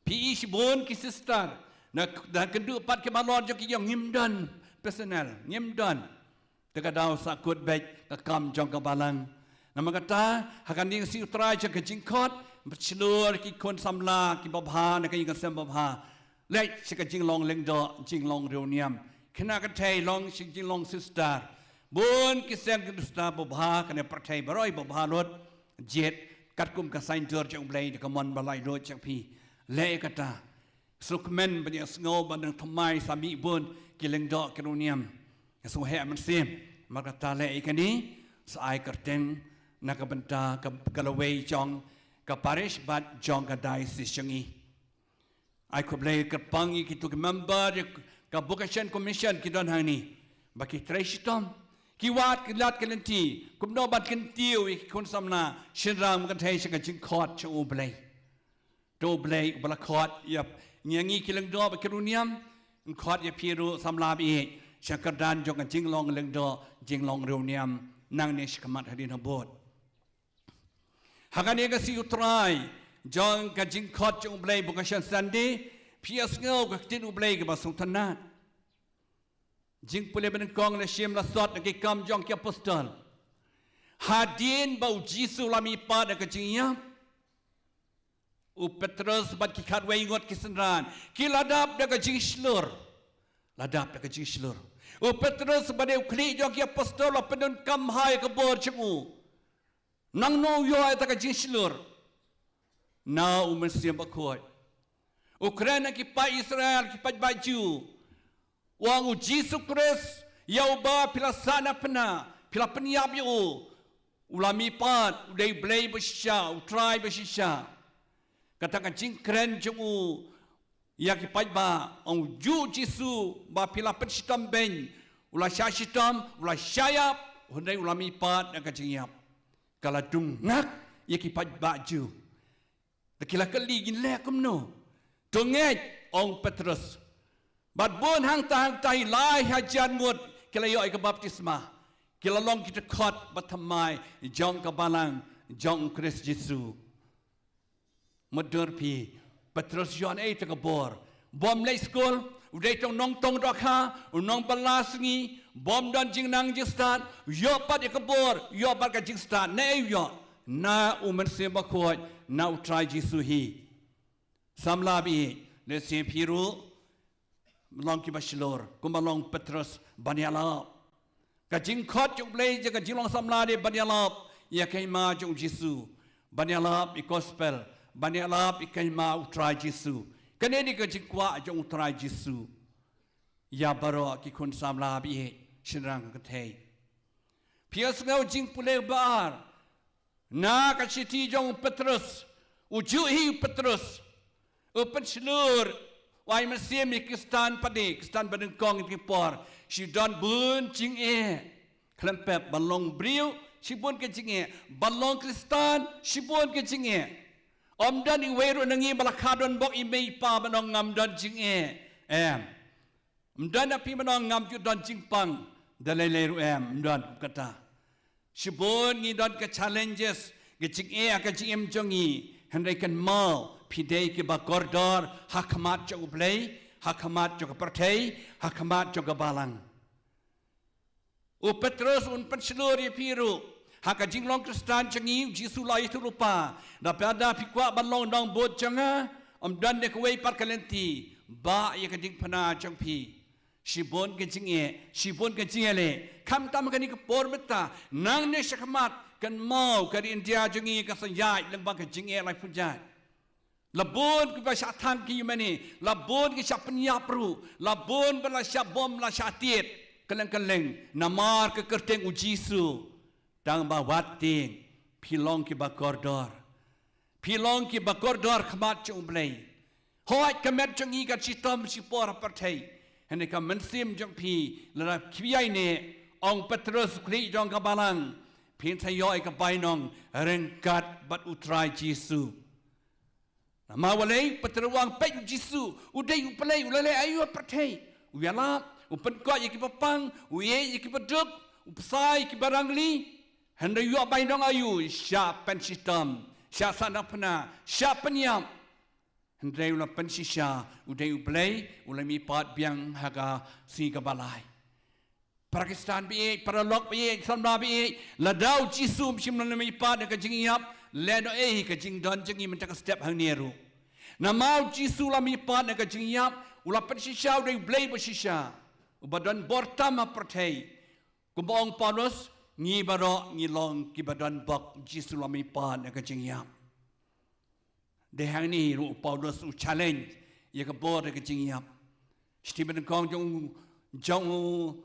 pi is bun ki sister na kendu pat ke balon jo ki yang ngim don personal ngim don te ka daw sakut baik ka kam jong ka balang Nama kata, hakan dia si utrai jaga jingkot, bercelur ki kon samla ki babha, nak yang kasem babha. Lek si jing long lengdo, jing long reuniam. Kena katai long si jing long sister. Bun ki sen ki sister babha, kena pertai beroi babha lot. Jet kat kum kasain tur jang blai de kamon balai lot jang pi. Lek kata, sukmen banyak sengau bandang thamai sami bun ki lengdo ki reuniam. Suhe man sim. Maka kata lek ikani, sai kerteng nak benta ke galaway jong ke parish bat jong ke diocese jangi. I could play ke pangi kitu ke member ke vocation commission ki don hani. Baki treshtom ki wat ki lat ke lenti kum no bat kentiu ki kon samna shinram kan thai saka jing khot chu blay. Do blay bala khot yap nyangi ki leng do ba keruniam khot ya piru samla bi shakadan jong kan jing long leng do jing long reuniam nang ne shkamat hadin habot. Hakan ega si utrai jong ka jingkot jong blay vocation Sunday pias ngau ka tin ublay ke basung tanat jing pule ben kong le shim la sot ke kam jong ke apostol hadin bau jisu lami pa de ka jingya u Petrus bat ki khatway ngot ki senran ki ladap de ka jing slur ladap de ka jing slur u Petrus bade ukli jong ke apostol penun kam hai ke bor cemu Nang no yo ay taka jislur na umensiam Bakhuid. Ukraina ki pa Israel ki pa baju. Wang u Jesus Christ yau ba pila sana pena pila penyap yo. Ulami pat udai blay bersya utrai bersya. Katakan jingkren jemu ya ki pa ba ang ju Jesus ba pila penshitam ben ula syashitam ula syayap hundai ulami pat nak jingyap. Kalau dung ngak, ia kipat baju. Tekila kali gin lekum no. Tunget ong Petrus. Bad bon hang tai lai hajan ngut kila yo ke baptisma. Kila long kita kot batamai jong ke balang jong Kristus Yesus. Madur pi Petrus John ai te ke bor. Bom lay school, udai tong nong tong dokha, unong balasngi, bom dan jing nang jing start, yo pat ke bor, yo pat ke jing start, ne yo na umen se Bakhuid, na utrai Yesus hi. Samlabi le se piru long ki baslor, kuma long Petrus banyala. Ka jing khot jong blay je ka jing long samla de banyala, ya kai ma jong Yesus. Banyala i gospel, banyala i kai ma utrai Yesus. Kene ni ke jingkwa jong utrai Yesus. Ya baro ki kun samla bi shinrang ke thei. Pias ngau jing pule bar. Na ka chiti jong Petrus Ujuhi Petrus. Open seluruh. Wai Mesir Mikistan Padi. Kistan Badengkong Kipor. Si don bun Jing Kelempep balong beriu. Si bun ke Jing balong Kristan. Si bun ke Jing Om dan iweru nangi balakadon bok imei pa manong ngam don Jing Mdan api manong ngam ju don Jing Pang. Dalai leru mdan kata. Si bun ngi don ke challenges. Ke Jing ke Jing jongi. Henry kan mau pidei ke bakordor hakamat jo ublei hakamat jo partai hakamat jo balang. Petrus un penseluri piru haka jinglong Kristan cengi Jisu lai tu lupa dapada pikwa balong dong bot cenga dan de kuai par kalenti ba ye kading pana ceng pi sibon ke jingele kam tam kani ke por beta nang ne shakamat kan mau kari India jengi ka sanjai lembang ke jinge lai pujai labon ke basha than ki mani labon ke sapnya pru labon bala bom la syatit keleng namar ke kerteng ujisu dang ba wating pilong ke bakordor khamat chung blai hoi kamet jengi ka chitom sipor partai hene ka mensim jong pi la kiai ne ong Petrus kri jong ka balang Pin sayoi ke bainong rengkat bat utrai Jisu. Nama walai peteruang pek Jisu. Udai upelai ulale ayu pertai. Uyala upen kau ye ki papang, uye ye ki peduk, upsai ki barangli. Hendak yu bainong ayu sya pen sistem, sya sana pena, sya penyam. Hendak ula pen sisya, udai upelai ulai mi pat biang haga si ke balai. Pakistan bi paralog bi samna bi ladau Jisu sim nan mi pa de ka jingiap ledo ka jing don jingi men tak step hang neru namau Jisu la mi pa de ka jingiap ula pen sisha de blai bo sisha ubadon bortama pertai kumbong Paulus ngi baro ngi long ki badon bok Jisu la mi pa de ka jingiap de hang ni ru Paulus u challenge ye ka bo de ka jingiap Stephen kong jong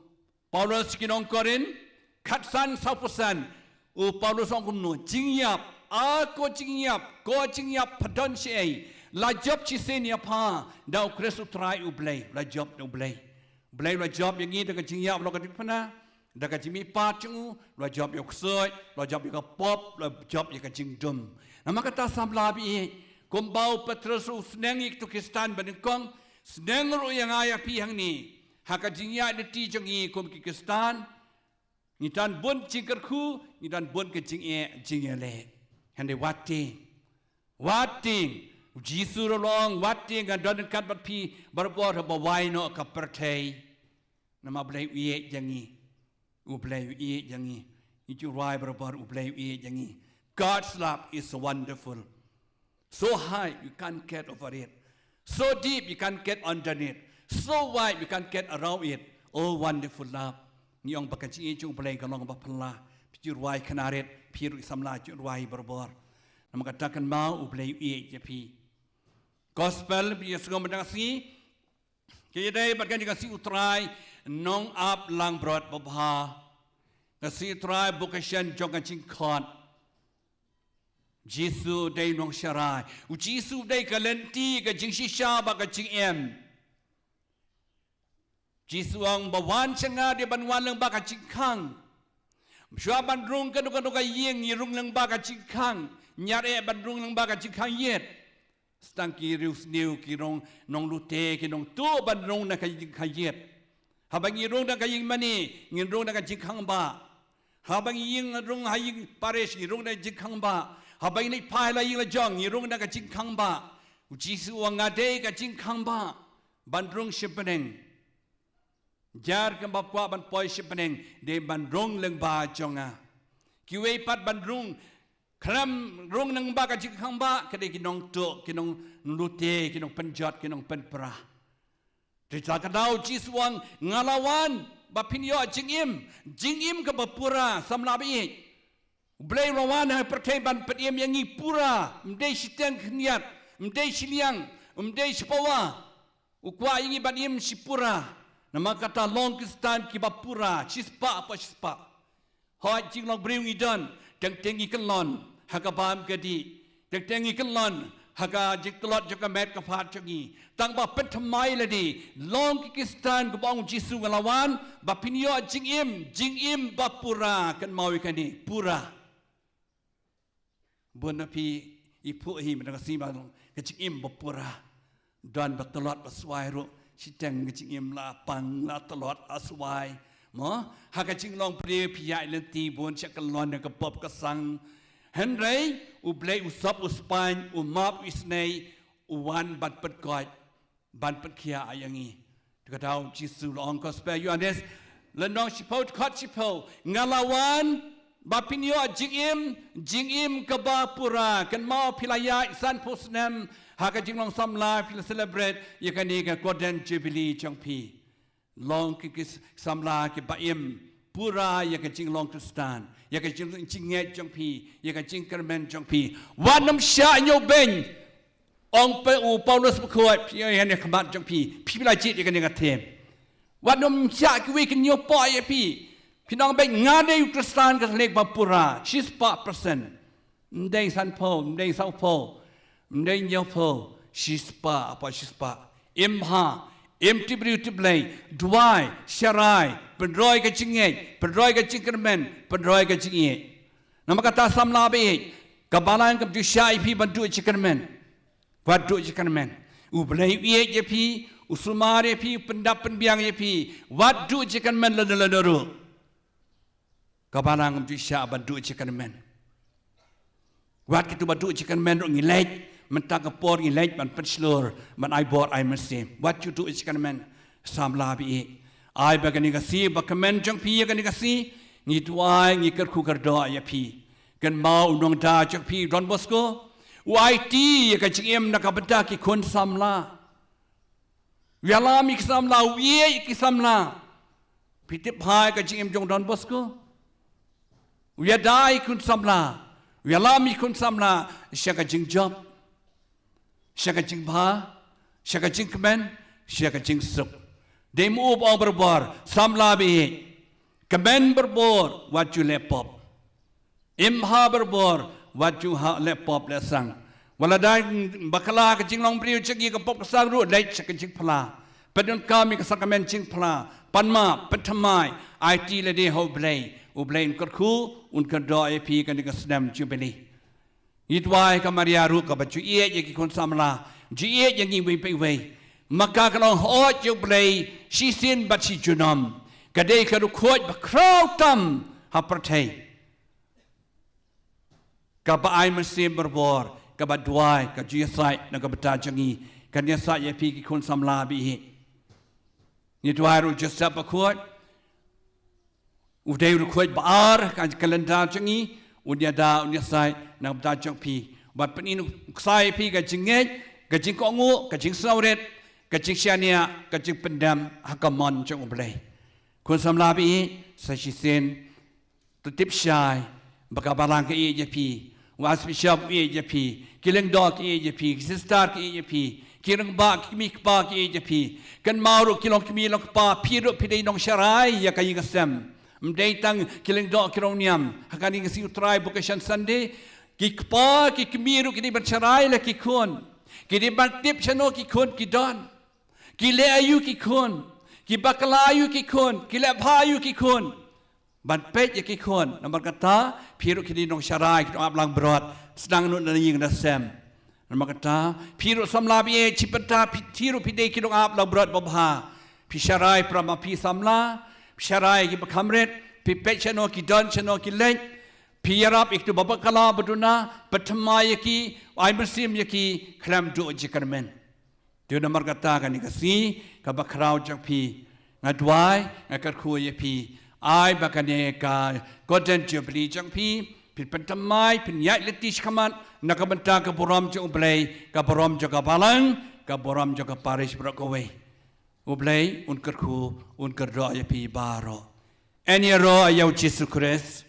Paulus kinong Korin, katsan saupusan, Paulus ang kuno, jingyap, ako jingyap, padon siya, la job chisen niya pa, daw Kristo try ublay, la job la job yang ini daga jingyap lo kadik pana, daga jimi pachung, la job yung kusoi, la job yung pop, la job yung jingdum. Nama kata samlabi, kumbau Petrus seneng ikut Kristan bandingkong, seneng ru yang ayah pihang ni. Haka jingya de ti jongi kom ki Kristan ni tan bon jingkerku ni tan bon ke jingele hande wating Jisu rolong wating kan don kat bat pi barbor ba waino ka pertai nama blai uye jangi itu rai barbor blai uye jangi God's love is wonderful, so high you can't get over it, so deep you can't get underneath, so wide you can't get around it. Oh, wonderful love. Ni ong bakaji chung play kalong bapala. Pijur wai kanaret, piru samla jur wai berbor. Nama katakan mau play jepi. Gospel biasa ngomong kaya day bagian dikasih utrai nong up lang brot babha. Kasih utrai bukasyan jongan cingkot. Jisu day nong syarai. Jisu day kalenti ka jing shisha baka jing Jisu ang bawan cenga di banwan lang baka cingkang. Syua bandrung kaduk-kaduk yeng yirung lang baka cingkang. Nyare bandrung lang baka cingkang yet. Stang kirius niu kirong nong lute kinong tu bandrung na cingkang yet. Habang yirung na kaying mani, yirung na cingkang ba. Habang yirung haying Parish, yirung na cingkang ba. Habang pai la ying la jong, yirung na cingkang ba. Jisu ang ngade cingkang ba. Bandrung sipeneng. Jar ke bapwa ban poi sipeneng de bandrung leng ba jonga kiwe pat bandrung kram rung nang ba ka jikang ba kade kinong to kinong lute kinong penjat kinong penpra de takadau jiswang ngalawan ba pinyo jingim ke bapura samlabi blai rawan ha pertai ban pediem yang pura mdei siteng khniat mdei siliang mdei sipawa ukwa ingi badim sipura. Nama kata long Kristan kibapura cispa apa cispa. Hoi jing long bring idon teng tengi kelon hakabam gadi tengi kelon haga jik telot juga met kapat jogi tang ba petamai ladi long kikistan kubang jisu ngelawan ba pinyo jing im ba pura kan mau ikan ni pura bonapi ipu hi menangasi ba jing im ba pura dan ba telot ba swai ro siteng jing im la pang la telot aswai mo haga jing long pre pia lenti bon chakalon ka pop ka sang Henry ublay usap uspan umap isnay uwan ban petkoy ban petkia ayangi tukadaw jisu long gospel you anes lenong sipot kot sipo ngalawan bapinyo jing im kabapura kan mau pilaya san posnem haka jinglong samla pila celebrate yakani ka golden jubilee jongpi long kikis samla ke baim pura yakan jinglong kristan yakan jinget jongpi yakan jingkermen jongpi wanam sha nyo ben ong pe u Paulus Bakhuid yan khamat jongpi pila jit yakan ngatem wanam sha ki kan nyo pa ya pi pinong ben ngade kristan ka lek pura 6% ndeng san po ndeng sau po ndeng nyo po 6% apa 6% imha Tiblay, Dwai, Sharai, Pedroy ke Cingit, Pedroy ke Cingkermen, Pedroy ke Cingit. Nama kata samlabi, kabalan ke Jushai pi bantu Cingkermen, bantu Cingkermen. Ublay iye je pi, usumare pi, pendap penbiang je pi, bantu Cingkermen ladalaru. Kabalan ke Jushai bantu Cingkermen. Wat kita bantu Cingkermen ro ngilai. Mentang kapor ngilai man penslur man I bought I mesim what you do is kan men samlabi I bagani kasi bakamen jong pi gani kasi ni tuai ni ker ku ker do ya pi kan mau nong da jong pi Don Bosco YT ka chim na ka benda ki kun samla wiala mi samla wi ki samla pitip hai ka chim jong Don Bosco wi dai kun samla wiala mi kun samla shaka jing job Syaka jing bah, syaka jing kemen, syaka jing sup. Demu up berbor, samla bi. Kemen berbor, waju lepop. Imha berbor, waju ha lepop lesang. Waladai bakala ke jing long priu cegi ke pop kesang ru, dai syaka jing pala. Pedun kami ke sakamen jing pala. Panma, petamai, IT lede ho blay. Ublay unkerku, unkerdo AP kan dikasdam Jubilee. Itwai ka Maria ru ka baju iye ye ki kon samla ji iye ye ngi we we maka ka long ho Jubilee shi sin bat shi junam ka dei ka ru khoj ba krautam ha prathei ka ba ai masim berbor ka ba duai ka ji sai na ka bata jangi ka ne sa ye pi ki kon samla bi hi Itwai ru Joseph Bakhuid u dei ru khoj ba ar ka kalenda jangi unya da unya sai na bata jong pi bat penin sai pi ka jinget ka jing kongu ka jing sauret ka jing shania ka jing pendam hakamon jong oblay kun samla bi sa shi sen tu tip shai baka barang ka ye pi was bishop ye pi kileng dog ye pi sister ye pi kirang ba kimi pa ye pi kan mauru kilong kimi lok pa pi ro pi dei nong sharai ya ka yingasem Mdei tang kileng do kironiam hakani ngasi utrai vocation Sunday ki kpa ki kemiru ki bercerai la ki kun ki bantip chano ki kun ki don ki le ayu ki kun ki bakala ayu ki kun ki le bha ayu ki kun ban pet ya ki kun nomor kata piru ki nong sharai ki ablang brot sedang nun ying na sem nomor kata piru samla bi chipata piru pide ki nong ablang brot babha pi sharai prama pi samla Syarai ki bakamret, pi pet chano ki don chano ki lek, pi yarap iktu babakala baduna, pertama yaki, ay bersim yaki, klam do jikarmen. Dia nomor kata kan ikasi, kabakrau jak pi, ngadwai, ngakarku yapi, ay bakane ka golden jubilee jak pi, pi pertama, pi nyai letish kaman, nakabenta ka boram jak ublay, ka boram jak balang, ka boram jak parish Bakhuid. Ublay unkerku unkerdo ya pi baro. Eni ro ayau Yesus Kristus.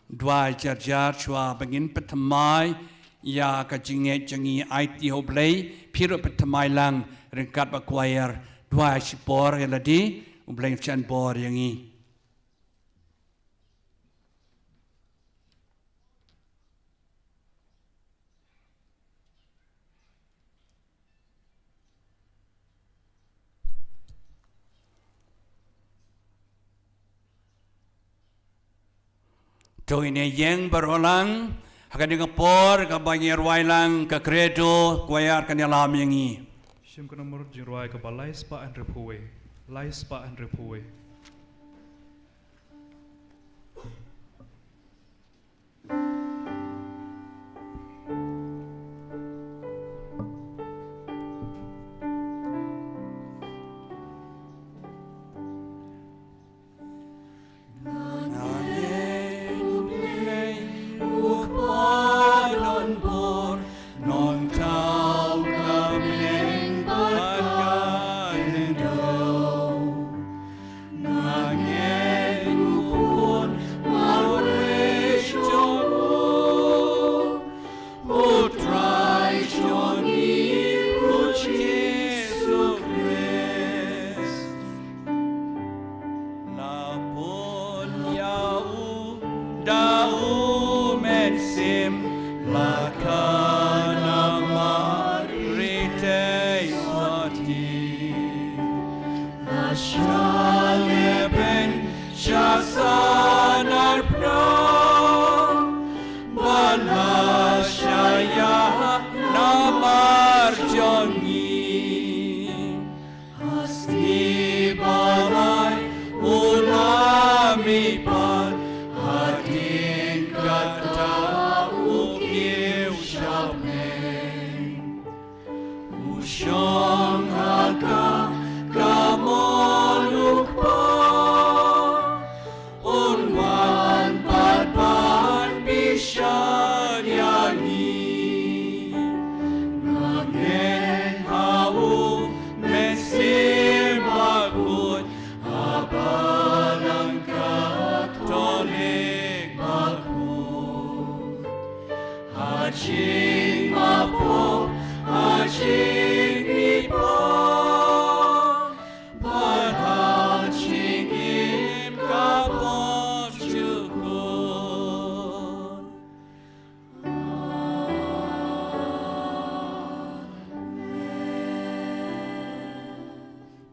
Dua jar chua bangin petamai ya ka jinge jangi IT ublay piro petamai lang ringkat Bakhuid dua sipor eladi ublay chan bor yangi. Joy ne yang berolang, akan dengan por, kebanyakan wailang, ke kredo, kuayar kan yalam yang ini. Shim ke nomor jiruai ke balai spa and repuwe. Lai spa and repuwe.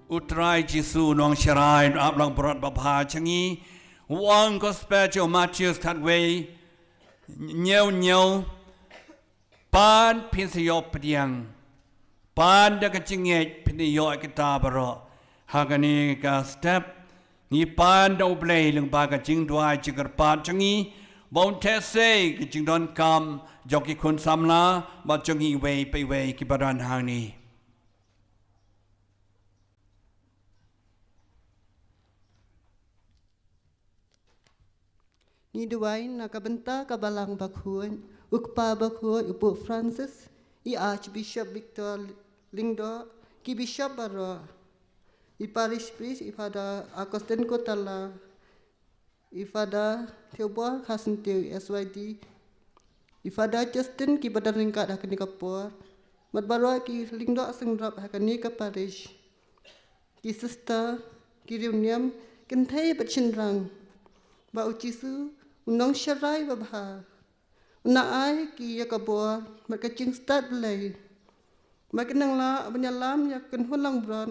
Utrai Jesu nong sharai ablang berat bapa changi wang gospel Matthew katway nyau pan pinsiyo pediang pan dak cingej pediyo kita baro hagani ka step ni pan do blay leng ba ka jing dwai jigar pan changi bon tese ki jing don kam joki kun samla ba changi way pe way ki baran hang ni duai na kabenta kabalang Bakhuid ukpa Bakhuid upu Francis i Archbishop Victor Lingdo ki bishop baro i parish priest i pada Akosten Kotala i pada Theobald Khasenteu SYD i pada Justin ki badan ringkat hakani kapor mat baro ki Lingdo sengrap hakani ka parish ki sister ki reunion kenthai bachinrang ba ucisu unong sharai babha una ai ki yakabor makaching start belai makinang la banyalam yakin hulang bron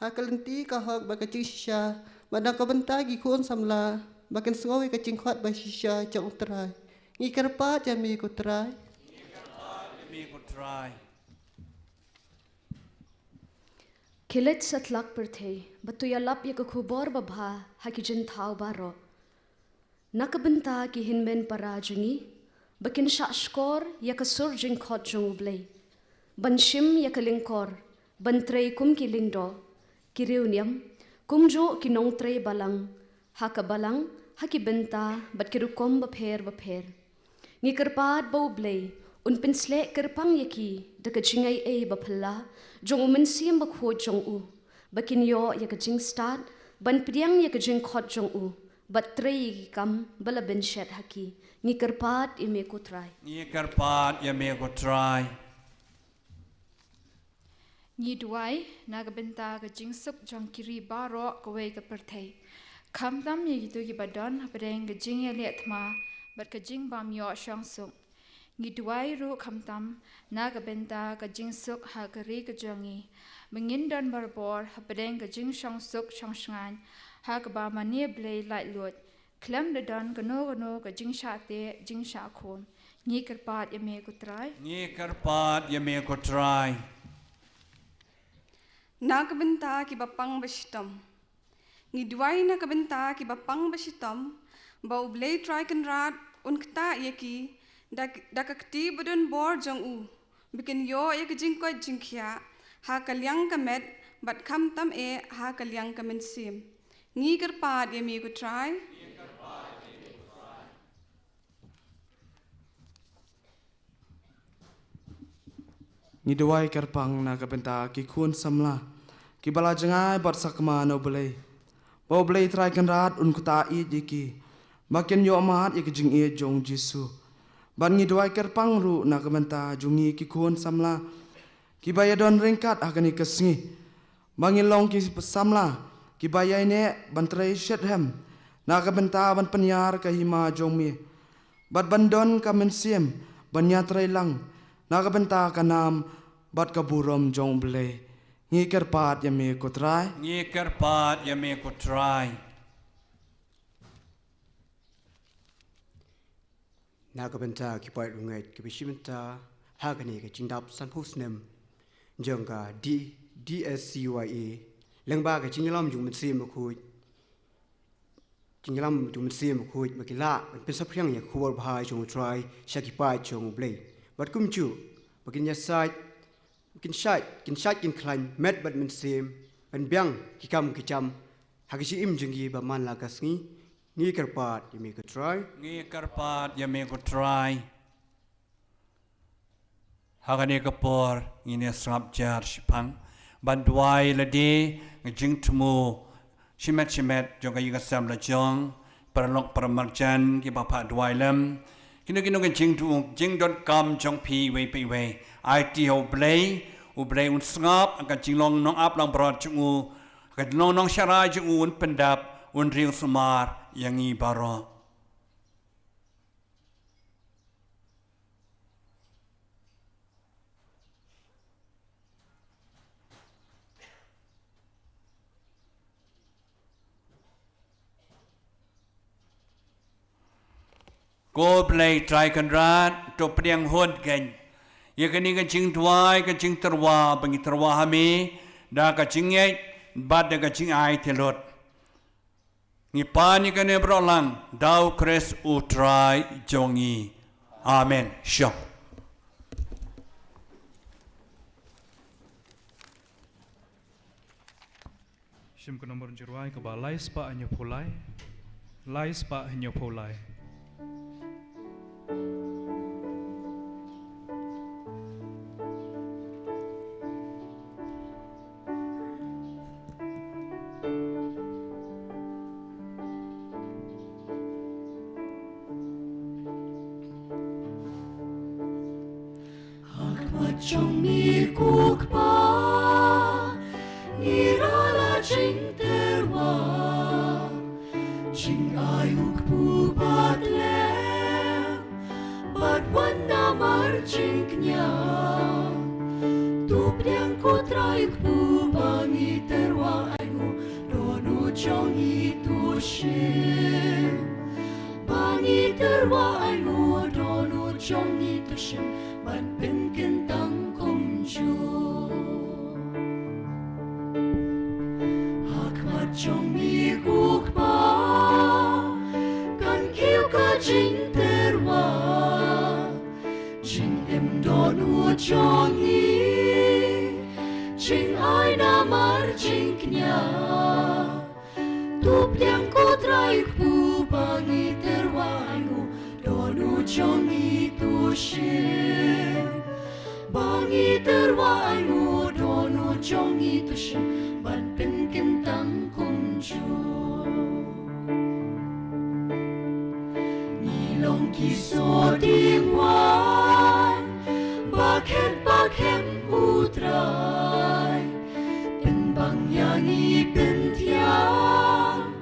hakalenti ka hok bakaching shisha badang kabenta gi khon samla bakin sungawi kaching khot ba shisha chong trai ngi karpa jami ko trai Kilit satlak perthei batuyalap yakakubor babha hakijin thau baro nakabenta ki hinmen parajungi bakin shashkor yakasur jing khot jungublei banshim yakalingkor bantrei kum ki lingdo kiriuniam kumjo ki nongtrei balang hakabalang hakibenta batkirukom bapher ni kerpat baublei un pinsle kerpang yaki dakajingai e baphala jong umensim bakhod jong u bakin yo yakajing start ban priang yakajing khot jong u batrei kam balabin shet haki ni kerpat ime ko try ni duai nagabenta ka jingsuk jong kiri baro ko wei ka perthei khamdam ye gitu ki badon hapreng ka jing ye letma bat ka jing bam yo shangsuk ni duai ru khamdam nagabenta ka jingsuk ha ka ri ka jongi mengin don barbor hapreng ka jing shangsuk shangsngan ha ka ba mani blei lai lot Klem de don gano ke jing sha te jing sha khom. Ni kerpat ya me kutrai. Ni kerpat ya me kutrai. Na kebenta ki bapang besitam. Ni duai na kebenta ki bapang besitam. Bau blay try kenrat un kta ye ki da kakti budun bor jong u. Bikin yo ye ke jing ko jing khia. Ha kalyang kamet bat kham tam e ha kalyang kamen sim. Ni kerpat ya me kutrai. Ni dawai kerpang na kabenta ki kun samla ki bala jangai bar sakma no belai bau belai trai kan rat un kuta I jiki makin yo amat ik jing e jong jisu ban ni dawai kerpang ru na kabenta jungi ki kun samla ki baya don ringkat agani kesngi mangilong ki samla ki baya ne ban trai shethem na kabenta ban penyar ka hima jong mi bat bandon kamen siem ban nyatrai lang naga benta kanam bat kaburom jong ble ngi kerpat ya me kotrai Ni kerpat ya me kutrai. Naga benta ki pai rungai ki bishimenta hagani ka jingdap sanpusnem jongga DSCYA lengba ka jinglam jung mtsim Bakhuid jinglam jung mtsim Bakhuid makila pesapryang ya khubor bhai jong trai shakipai jong ble bat kumchu bakin yasai kin shat kin klan met bat men sim ban byang ki kam ki cham hagishi im jingi ba man la kasngi ngi kerpat yemi ko try Ni kerpat ya me kutrai. Hagani kapor ini srap jar shipang bandwai ladi ngijing temu shimet jonga yiga sam la jong paralok paramarjan ki bapa dwai lam kino kan jing.com jong pi wei IT ho blay u blay un snap akan jinglong nong up lang brot jungu akan nong syarai jungu un pendap un riung sumar yang I baro Go play try kan rat to priang hod gan. Ya kani ka jing tuai ka jing terwa bangi terwa hami da ka jing ye bad da ka jing ai telot. Ni pani ka ne brolang dau kres u try jongi. Amen. Shop. Shim ke nomor jeruai ke balai spa anyo pulai. Lai spa anyo pulai. Trong mi cuộc ba nirala jing terwa jing ayuk pu batlem but wana mar jing knya tu priang ko traik pu bangi terwa ayu donu jongi tu shim bangi terwa ayu donu jongi tu shim but pin kentang kumju hakmat trong mi guk ba kan kiu ka jing terwa jing em donu jongi jing ai na mar jing knya tu pliang ko trai pu bangi terwa anu donu jongi tu shim bangi terwa anu donu jongi tu shim ban pin kentang kumju nilong ki so ding wan bakhem utrai pin bang yangi pin tiang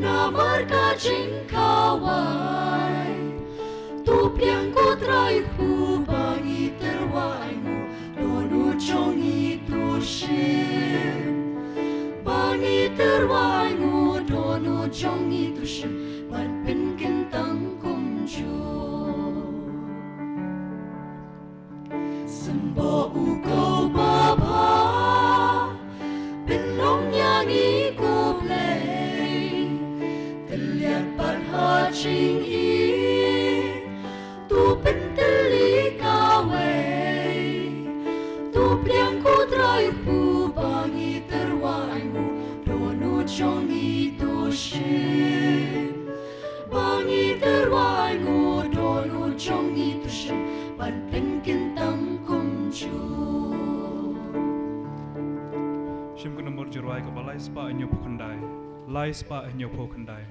namar ka jing kawai tu pliang ko trai pu bangi terwa anu donu jongi tu shim bangi terwa anu donu jongi tu shim ban tu shim ban pen kin tam kum chu Shim ke nombor jeruai ke balai spa anyo pukandai. Lai spa anyo pukandai.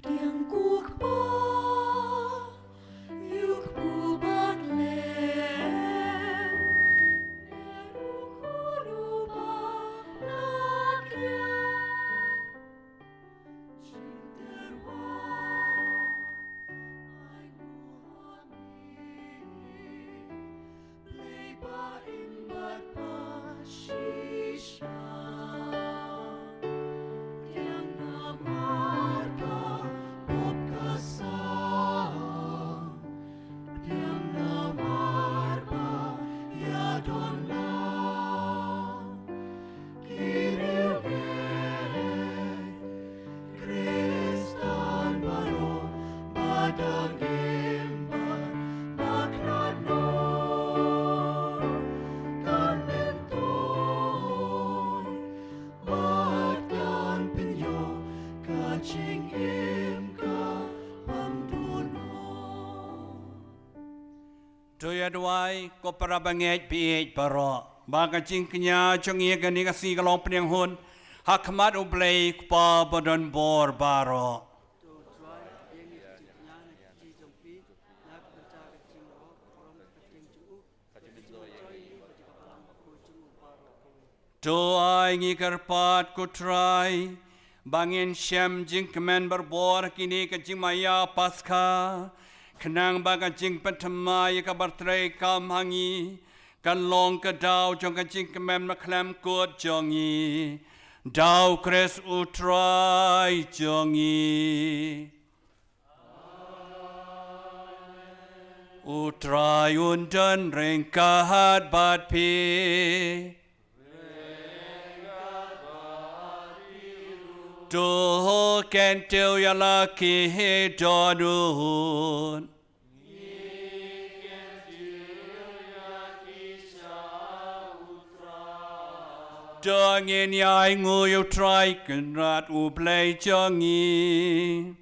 Tiang kuak pa yuk pu bat le neru kuru ba lakya cinterwa ai play ba imbat pa shisha tiang namar ka pop kasa tiang namar ba ya don la kiriu Kristan baro badang imbar maknano kanentoy Bagdan pinyo kaching im ka pamduno Tuya duai ko para banget pi paro. Baga jingknya chongi gani kasi galong penyang hun. Hakmat ublay pa bodon bor baro. Tuai ngi karpat ku try. Bangin syam jingkemen berbor kini ke jingmaya pasca. Kenang baga jing pentemai ka bertrai kam hangi. Kan long ke dau jong ka jingkemen maklam kut jongi. Dau kres utrai jongi. Utrai undan rengkahat bat pi. Tuh kentil ya laki donun. Dongin yai nguyu trai kenrat ublay jongi.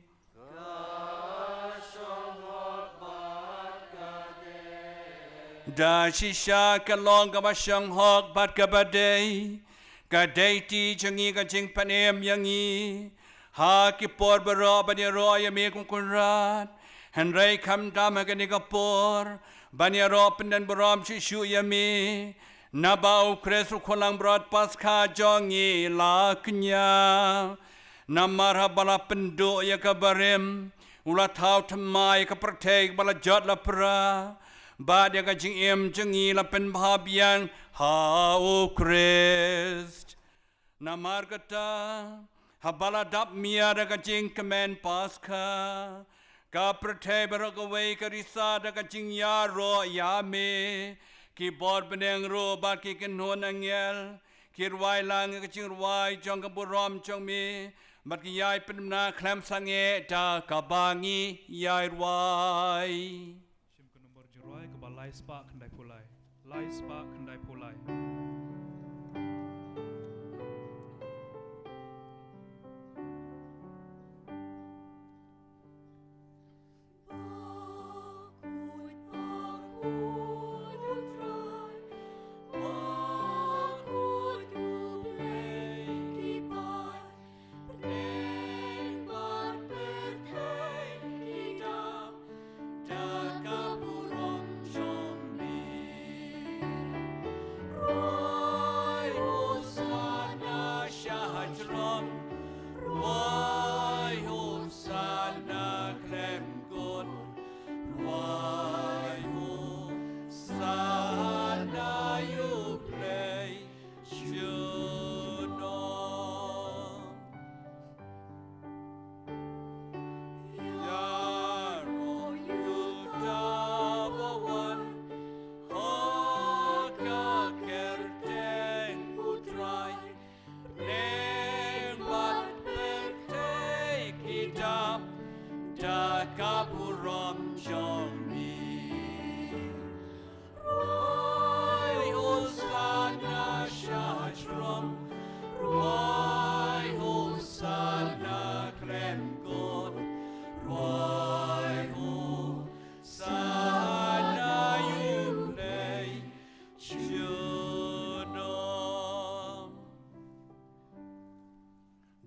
Da shisha kalong kabasyang hok bat kabadai. Kadai ti jongi ka jing panem yangi. Ha ki por bero bani roya me kung kunrat. Henry kam dama gani ka por. Bani ro pendan berom shishu yami. Nabau kresu kolang berat pasca jongi laknya. Namar bala penduk ya kabarim. Ulah tau temai ka pertek bala jat la pra. Bad ya ka jing em jongi la pen bahabian. Hau Christ. Namar kata. Habala dap mia da ka jing kemen pasca. Ka pertek berakawai ka risa da ka jing ya ro ya me. Ki bor beneng ro bat ki kenhon angel. Ki rwai lang ka jing rwai jong ka burom jong me. Bat ki yai penmna klam sange da ka bangi yai rwai. Shim ke nombor jeruai ke balai spa kendai pulai. Lai spa kendai pulai. Bakhuid Bakhuid utrai Bakhuid Jubilee kipai Neng bat berthei kidam Daka burong jong mi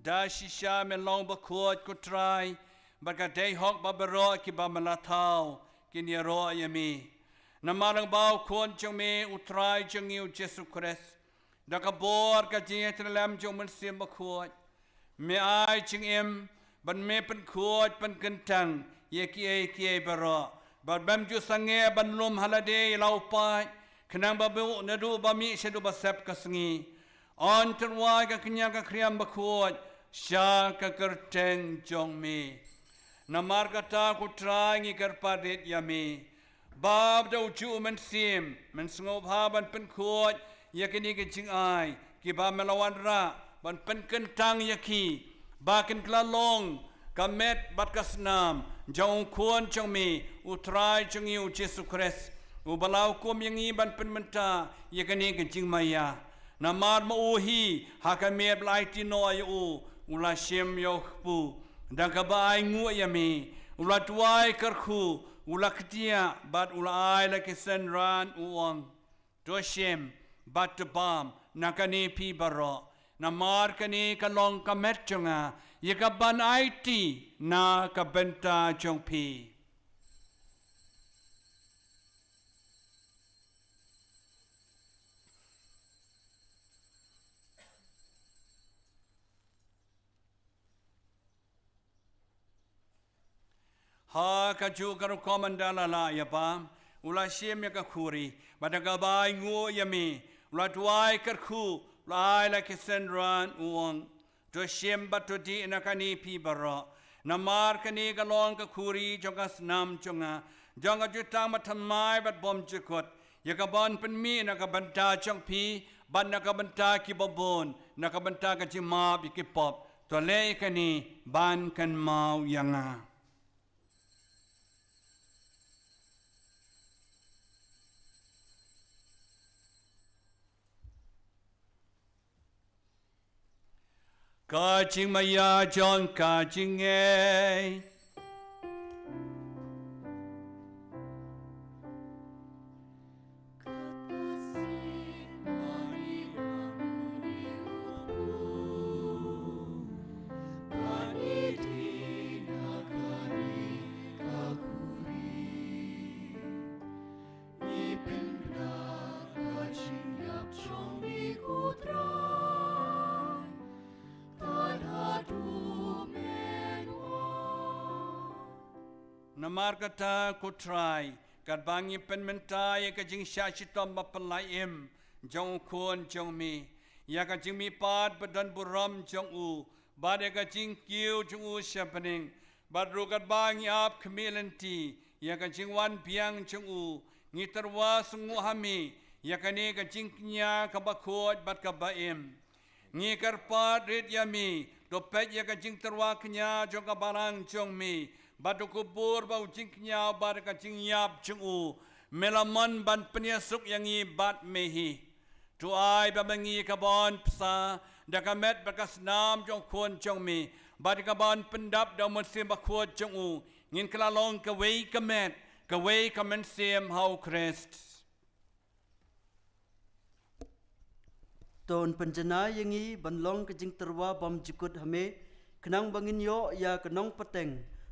da shisha me long Bakhuid ku try baka day hok babero ki ba malatao ki ni ro yami namarang bao kon chong me utrai chong yu Jesu Christ da ka bor ka jing lam chong man sim Bakhuid me ai ching em ban me pen khuid pen kentang ye ki baro ban bam ju sange ban lum halade lau pai kenang babu nadu bami shedu basep kasengi on terwai ka kenya ka kriam Bakhuid sha ka kerteng jong me namar kata ku trai ngi kerpadet yami bab da uju men sim men sngop ha ban pen khuid ye kini ke jing ai ki ba melawan ra ban pen kentang ye ki bakin klalong kamet bat kasnam jong kuan chong mi utrai chong yu Jesu Christ ubalau kum yang iban penmenta ye kani kencing maya namar ma uhi hakamet lai tino ayu ula shem yo pu dan kabai ngu yami ula tuai kerku ula ketia bat ula ai la kesen ran uang to shem bat to bam nakani pi baro namar kani kalong kamet chonga ye ka ban IT na ka benta chong pi ha ka ju ka komandala la ya pam ula shem ya ka khuri badaka bai ngo yami ula tuai kar khu lai la kisen ran uang to shem batodi nakani pi baro namar kani galong ka khuri jogas nam chonga jonga jutang mathamai bat bom chukot yakabon pen mi nakabanta chong pi ban nakabanta ki bobon nakabanta ka chima bi ki pop to le kani ban kan mau yanga Ka ching maya John ka ching e namar kata ko try kat bangi pen mentai ka jing sha chitom ba palai em jong khon jong mi ya ka jing mi pat badan buram jong u ba de ka jing kiu jong u shapening bad ru kat bangi ap khmilanti ya ka jing wan piang jong u ngitarwa sungu hami ya ka ne ka jing nya ka ba khot bat ka ba em ngi kar pat red yami do pet ya ka jing tarwa knya jong ka barang jong mi batu kubur bau cingnya bar ka cingyap cingu melaman ban penyesuk yang i bat mehi tu ai ba mengi kabon psa da kamet bakas nam jong khon jong mi bat ka ban pendap da musim ba khot jong u ngin klalong ka wei kamet ka wei kamen sim how crest ton penjana yang i banlong ke jing terwa bam jikut hame kenang bangin yo ya kenong peteng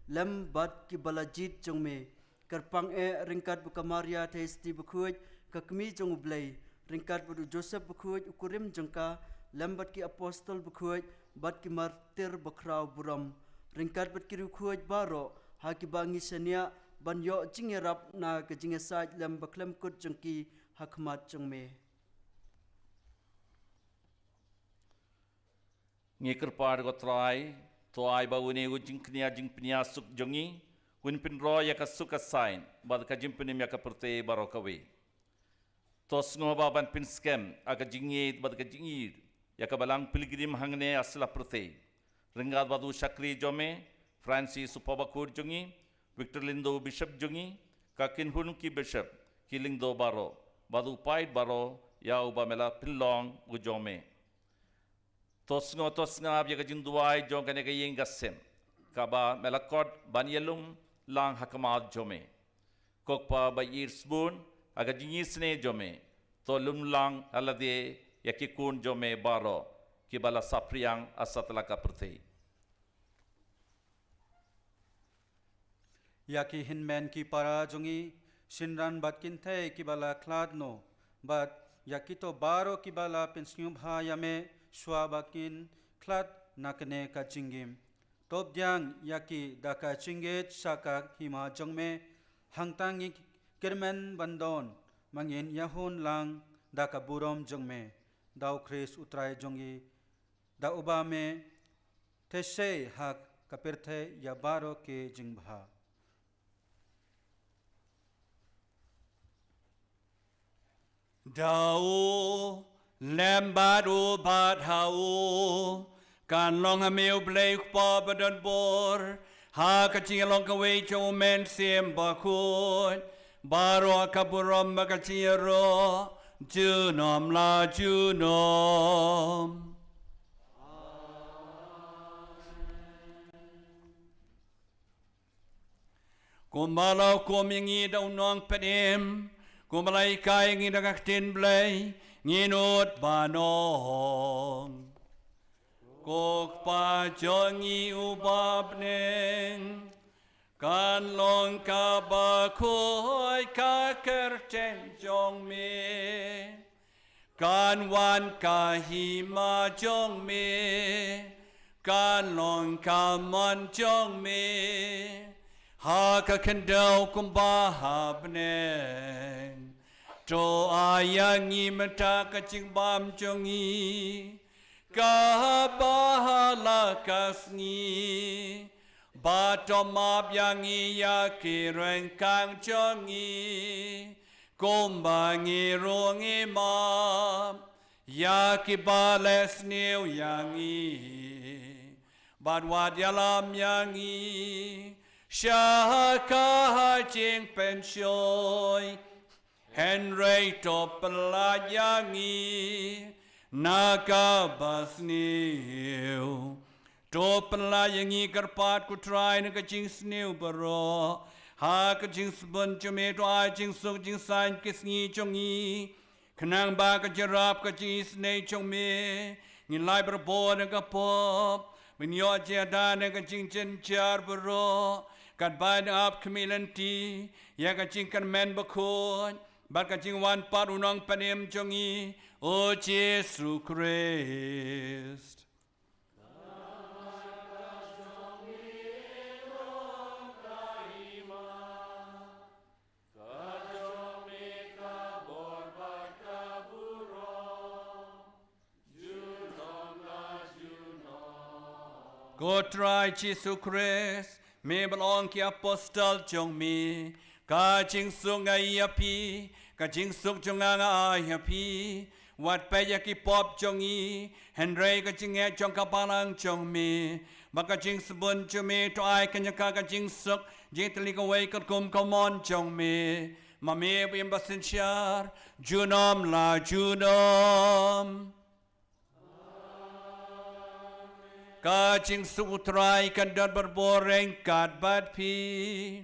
lem bat ki balajit jong me kerpang ringkat buka Maria testi Bakhuid kakmi jong ublay ringkat budu Joseph Bakhuid ukurim jengka lem bat ki apostol Bakhuid bat ki martir bakrau buram ringkat bat ki Bakhuid baro haki bangi senia ban yo jingerap na ke jingesaj lem baklem kut jengki hakmat jong me ngikir par go try toai ba une ujing knia jing pnia suk jongi un pin ro ya ka suka sign bad ka jim pin ya ka perte baro ka we tos ngo ba ban pin scam aga jingi bad ka jingi ya ka balang pilgrim hangne asla perte ringat badu shakri jome Francis Upabakur jongi Victor Lindo bishop jongi ka kin hun ki bishop killing do baro badu pait baro ya uba mela pilong ujome tosnga abya ka jinduai jong kane ka yeng gasem kaba melakot banyelum lang hakamat jome kokpa ba yirsbun aga jingisne jome to lum lang alade yakikun jome baro ki bala sapriang asatla ka pertei. Yaki hinmen ki para jongi sinran bat kinthe ki bala klad no bat yakito baro ki bala pensnyu bha yame shwa bakin klad nakne ka chingim top dyang yaki daka chinget saka hima jongme hangtang kirmen bandon mangin yahun lang daka burom jongme daw Chris utrai jongi da ubame teshe hak kapirthe ya baro ke jingbha. Dau lembadu bat hau kan long hamil blake pa badan bor ha kacing long kawe cho men sim Bakhuid baro kaburam makachiro junom la junom. Kumalau kumingi daw nong pedim kumalay kay ngi nagaktin blay nginot banong kok pa jongi ubabneng kan long ka Bakhuid ka kerten jong me kan wan ka hima jong me kan long ka mon jong me ha ka kendau kumbahabneng to ayangi mata kacing bam jongi ka bahala kasni batomab yangi yakireng kang jongi kumbangi rongi mam yaki bales new yangi badwad yalam yangi Shaka jing pensyoy Henry Topology nakabasniw Topology karpat ko try na kaching sniw baro ha kaching sabon chumeto ay jing suk jing sign kisngi chongi kanang ba kajarap kaching snay chongme ngilay barbo na kapop Minyo jada na kaching chen char baro Kat bad up kamilanti ya kaching kan men Bakhuid bat kaching wan pat unang panim jongi o Jesu Christ. Go try Jesu Christ me belong ki apostle jong mi ka jing sung ai api ka jing suk jong ai api wat pa ya ki pop jong i Henry ka jing e jong ka palang jong mi ba ka jing sabun jong mi to ai ka ka jing suk jing tli ka wei ka kum ka mon jong mi ma me bim basin char junom la junom Ka jing sutrai kan dan berboreng kat bat pi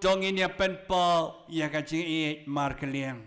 Dong ini pen pa ya ka jing e mar kaliang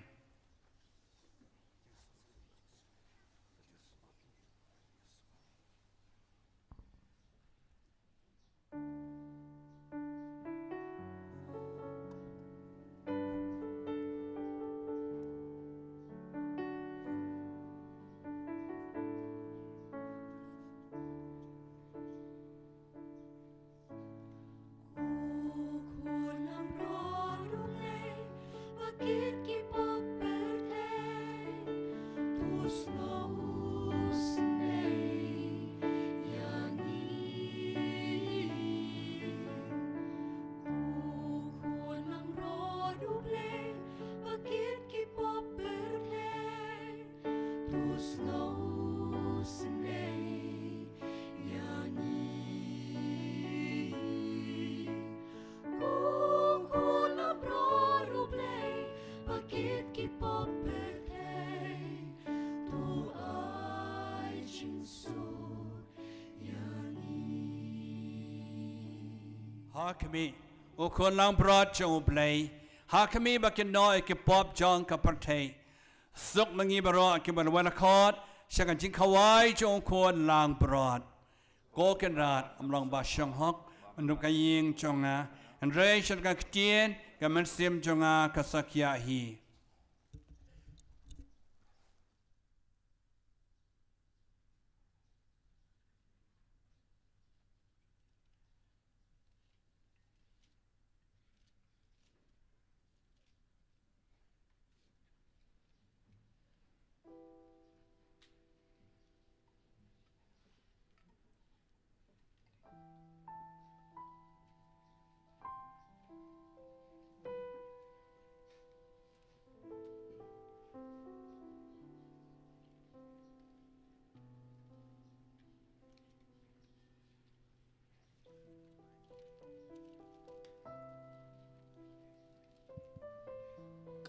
Hakami, ukon lang brought Jubilee. Hakami bakin noi ke pop John kaparte. สุกมังงีบรอกิบันวันคอดชักันจิงขวายจงควรลางปรอดโกกันราดอำลองบาชงฮอกอันดุกยิงจงอันเรยชันกันเตียนกันมันเสียมจงกสักยาฮี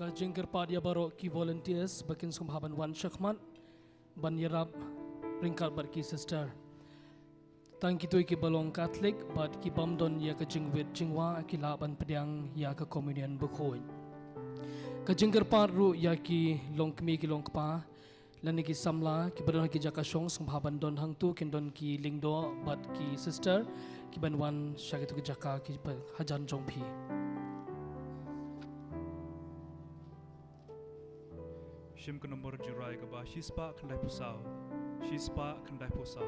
Ka jingkar padia baro ki volunteers bakin sumhaban wan shakman ban yarab ringkat bar ki sister tang ki toy ki balong Catholic bat ki bamdon ya ka jingwit jingwa ki laban pediang ya ka communion Bakhuid ka jingkar paru ya ki longkmi ki longkpa lani ki samla ki badon ki jakashong sumhaban don hangtu kin don ki lingdo bat ki sister ki banwan shagitu ki jaka ki hajan jongpi Shim ke nombor jirai ke bah shispa kendai pusau. Shispa kendai pusau.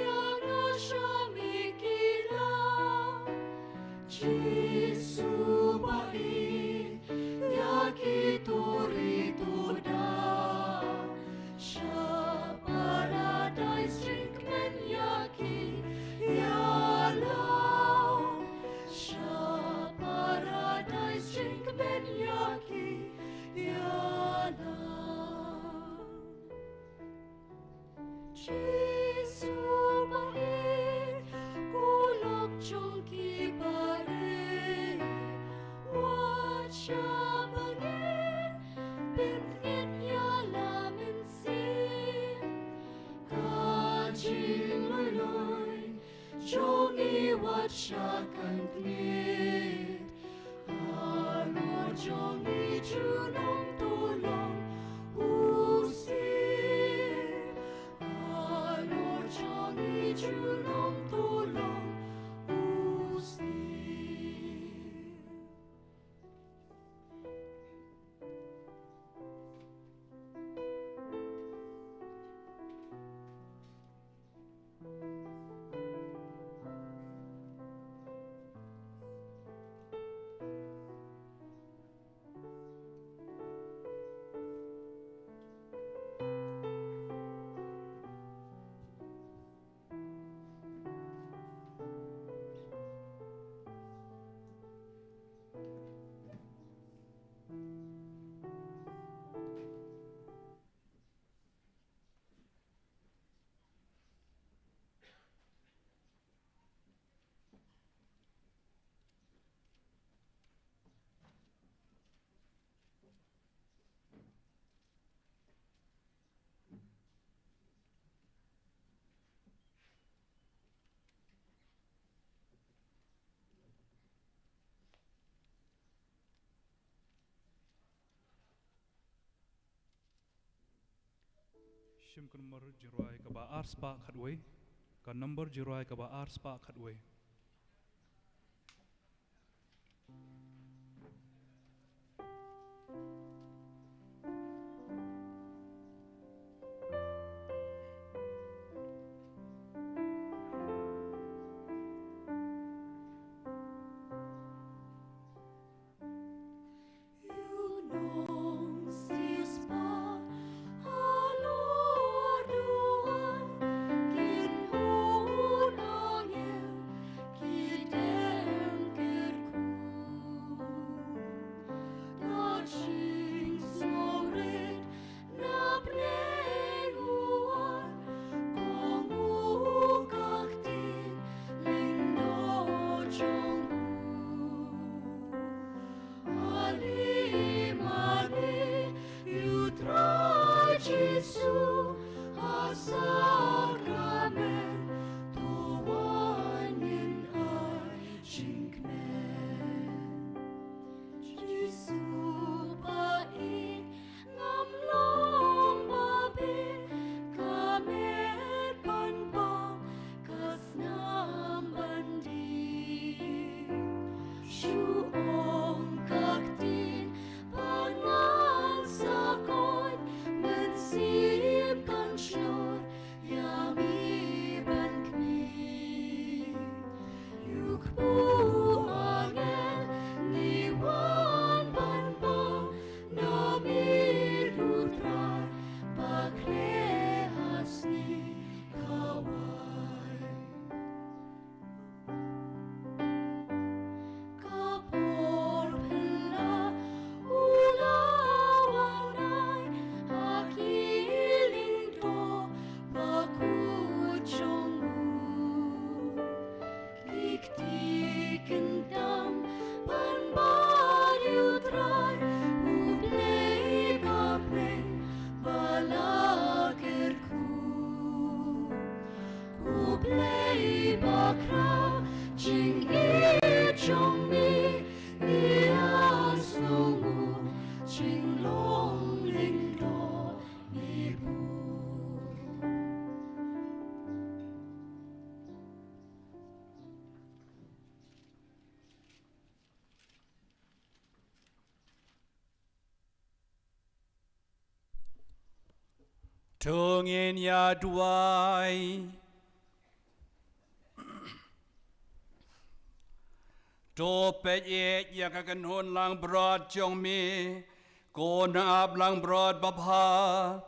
Yang ashamiki Jesu bait yaki torito da sha paradise jinkmen yaki yalo sha paradise jinkmen yaki yalo Jesu bait kulok chongki bare wacha bangin bintngit yala minsin kajin loy jongi wacha kanknit ano jongi junong tulong usin ano jongi junong tulong usin Shim ka number jiruai ka ba ars pa khatway ka number jiruai ka ba ars pa khatway Tungin ya duai pe ye ya ka kan hon lang brod jong mi ko na ab lang brod babha